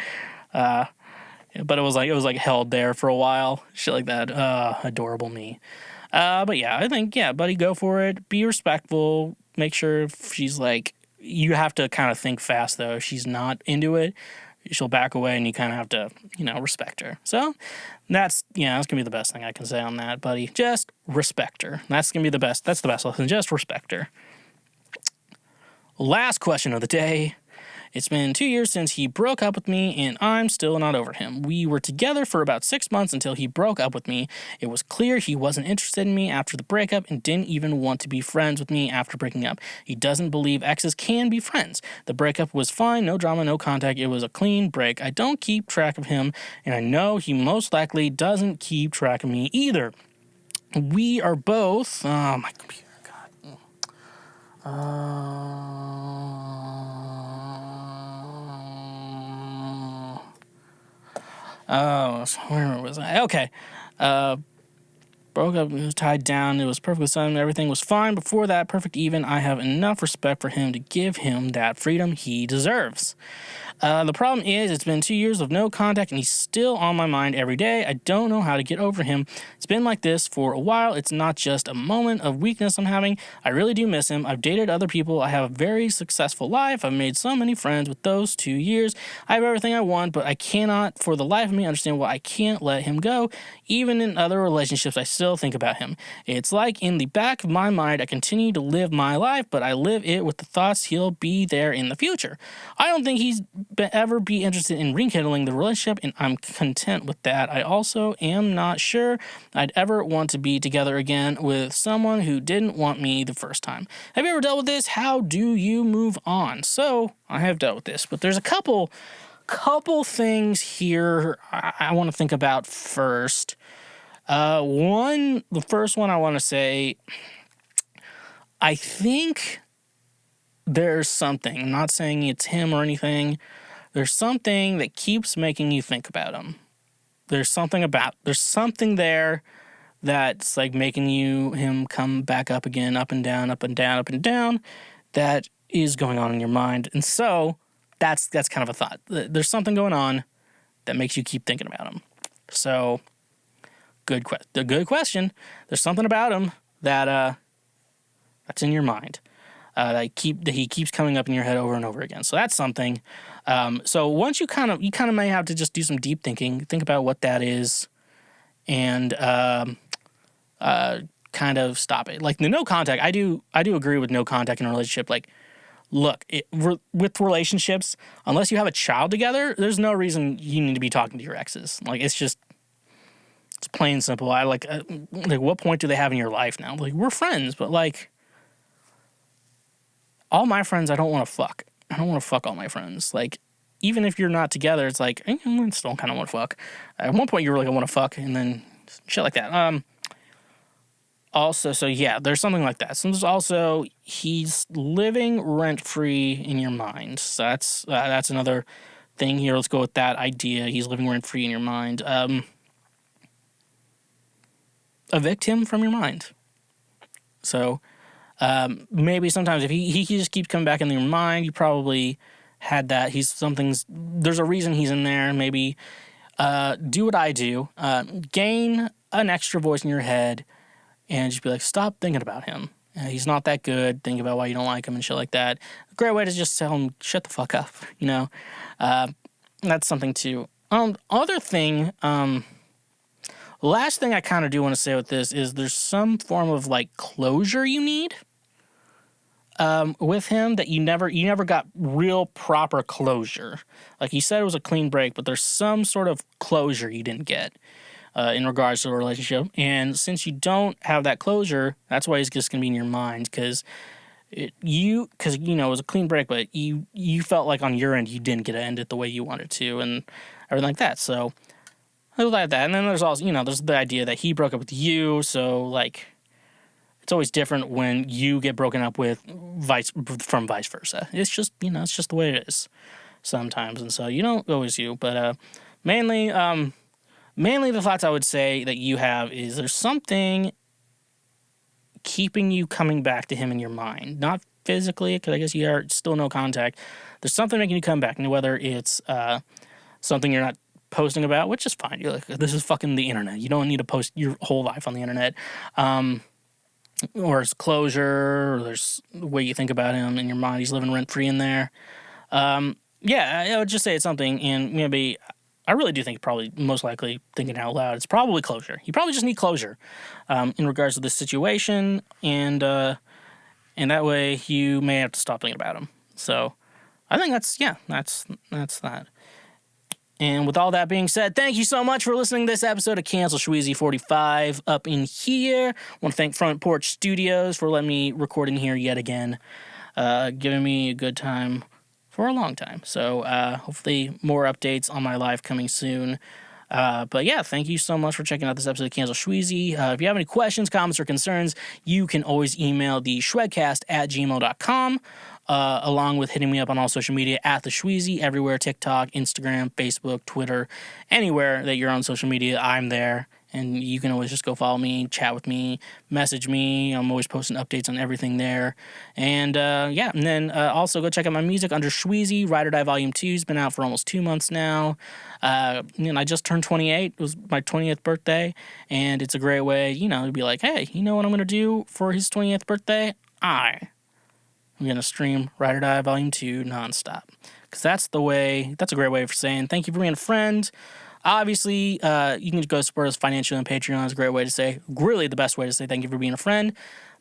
But it was like held there for a while, shit like that. Adorable me. But yeah, I think, yeah, buddy, go for it. Be respectful. Make sure if she's like, you have to kind of think fast though. If she's not into it, she'll back away, and you kind of have to, respect her. So that's gonna be the best thing I can say on that, buddy. Just respect her. That's gonna be the best. That's the best lesson. Just respect her. Last question of the day. It's been 2 years since he broke up with me, and I'm still not over him. We were together for about 6 months until he broke up with me. It was clear he wasn't interested in me after the breakup and didn't even want to be friends with me after breaking up. He doesn't believe exes can be friends. The breakup was fine, no drama, no contact. It was a clean break. I don't keep track of him, and I know he most likely doesn't keep track of me either. We are both... Oh, my computer, God. Where was I? Okay. Broke up, it was tied down, it was perfectly sudden, everything was fine. Before that, perfect even. I have enough respect for him to give him that freedom he deserves. The problem is, it's been 2 years of no contact, and he's still on my mind every day. I don't know how to get over him. It's been like this for a while. It's not just a moment of weakness I'm having. I really do miss him. I've dated other people. I have a very successful life. I've made so many friends with those 2 years. I have everything I want, but I cannot, for the life of me, understand why I can't let him go. Even in other relationships, I still think about him. It's like in the back of my mind, I continue to live my life, but I live it with the thoughts he'll be there in the future. I don't think he's ever be interested in rekindling the relationship, and I'm content with that. I also am not sure I'd ever want to be together again with someone who didn't want me the first time. Have you ever dealt with this? How do you move on? So I have dealt with this, but there's a couple things here I want to think about first. The first one I want to say, I think there's something, I'm not saying it's him or anything, there's something that keeps making you think about him. There's something there that's like making him come back up again, up and down, up and down, up and down, that is going on in your mind. And so that's kind of a thought. There's something going on that makes you keep thinking about him. So good question. There's something about him that that's in your mind. That he keeps coming up in your head over and over again. So that's something. So once you kind of may have to just do some deep thinking, think about what that is, and kind of stop it. Like the no contact, I do agree with no contact in a relationship. Like, look, with relationships, unless you have a child together, there's no reason you need to be talking to your exes. Like it's plain and simple. I like what point do they have in your life now? Like we're friends, but like. All my friends, I don't want to fuck. I don't want to fuck all my friends. Like, even if you're not together, it's like, I still kind of want to fuck. At one point, you were like, I want to fuck, and then shit like that. Also, so yeah, there's something like that. So there's also, he's living rent-free in your mind. So that's another thing here. Let's go with that idea. He's living rent-free in your mind. Evict him from your mind. So... maybe sometimes if he just keeps coming back in your mind, you probably had that. There's a reason he's in there. Maybe do what I do. Gain an extra voice in your head and just be like, stop thinking about him. He's not that good. Think about why you don't like him and shit like that. A great way to just tell him, shut the fuck up, That's something too. Other thing, last thing I kind of do want to say with this is there's some form of like closure you need. With him that you never got real proper closure. Like you said, it was a clean break, but there's some sort of closure you didn't get in regards to the relationship. And since you don't have that closure, that's why it's just gonna be in your mind because it was a clean break, but you felt like on your end you didn't get to end it the way you wanted to and everything like that. So like that. And then there's also, there's the idea that he broke up with you, so, like, it's always different when you get broken up with vice versa. It's just, it's just the way it is sometimes. And so you don't always but mainly the thoughts I would say that you have is there's something keeping you coming back to him in your mind. Not physically, because I guess you are still no contact. There's something making you come back, and whether it's something you're not posting about, which is fine. You're like, this is fucking the internet. You don't need to post your whole life on the internet. Or it's closure, or there's the way you think about him in your mind. He's living rent-free in there. Yeah, I would just say it's something, and maybe I really do think probably most likely thinking out loud, it's probably closure. You probably just need closure in regards to this situation, and that way you may have to stop thinking about him. So I think that's that. And with all that being said, thank you so much for listening to this episode of Cancel Schweezy 45 up in here. I want to thank Front Porch Studios for letting me record in here yet again, giving me a good time for a long time. So hopefully more updates on my life coming soon. But yeah, thank you so much for checking out this episode of Cancel Schweezy. If you have any questions, comments, or concerns, you can always email the shwedcast@gmail.com. Along with hitting me up on all social media at TheSchweezy, everywhere, TikTok, Instagram, Facebook, Twitter, anywhere that you're on social media, I'm there. And you can always just go follow me, chat with me, message me. I'm always posting updates on everything there. And and then also go check out my music under Schweezy. Ride or Die Volume 2 has been out for almost 2 months now. And I just turned 28. It was my 20th birthday. And it's a great way, to be like, hey, you know what I'm going to do for his 20th birthday? I'm going to stream Ride or Die Volume 2 nonstop. Because that's a great way for saying thank you for being a friend. Obviously, you can go support us financially on Patreon. It's a great way to say, really the best way to say thank you for being a friend.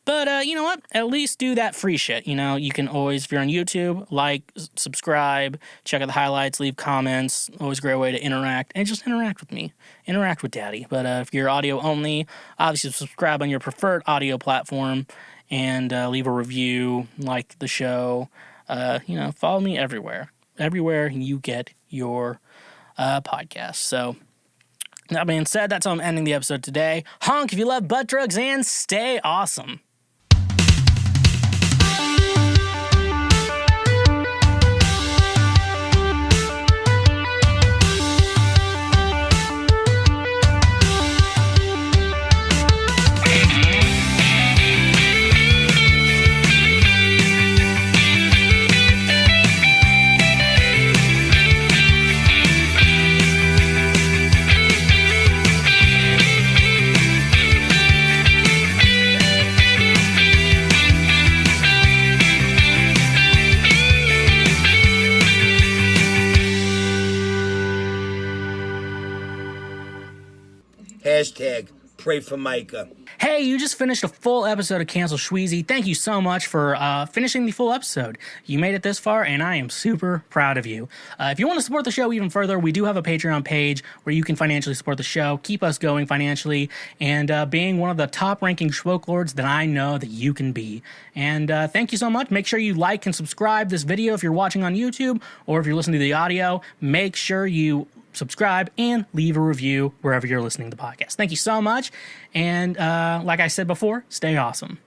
But you know what? At least do that free shit. You can always, if you're on YouTube, like, subscribe, check out the highlights, leave comments. Always a great way to interact. And just interact with me. Interact with Daddy. But if you're audio only, obviously subscribe on your preferred audio platform. And leave a review, like the show. Follow me everywhere. Everywhere you get your podcast. So, that being said, that's how I'm ending the episode today. Honk if you love butt drugs, and stay awesome. Hashtag pray for Micah. Hey, you just finished a full episode of Cancel Schweezy. Thank you so much for finishing the full episode. You made it this far, and I am super proud of you. If you want to support the show even further, we do have a Patreon page where you can financially support the show, keep us going financially, and being one of the top-ranking Schwoke that I know that you can be. And thank you so much. Make sure you like and subscribe this video if you're watching on YouTube, or if you're listening to the audio. Make sure you subscribe and leave a review wherever you're listening to the podcast. Thank you so much. And like I said before, stay awesome.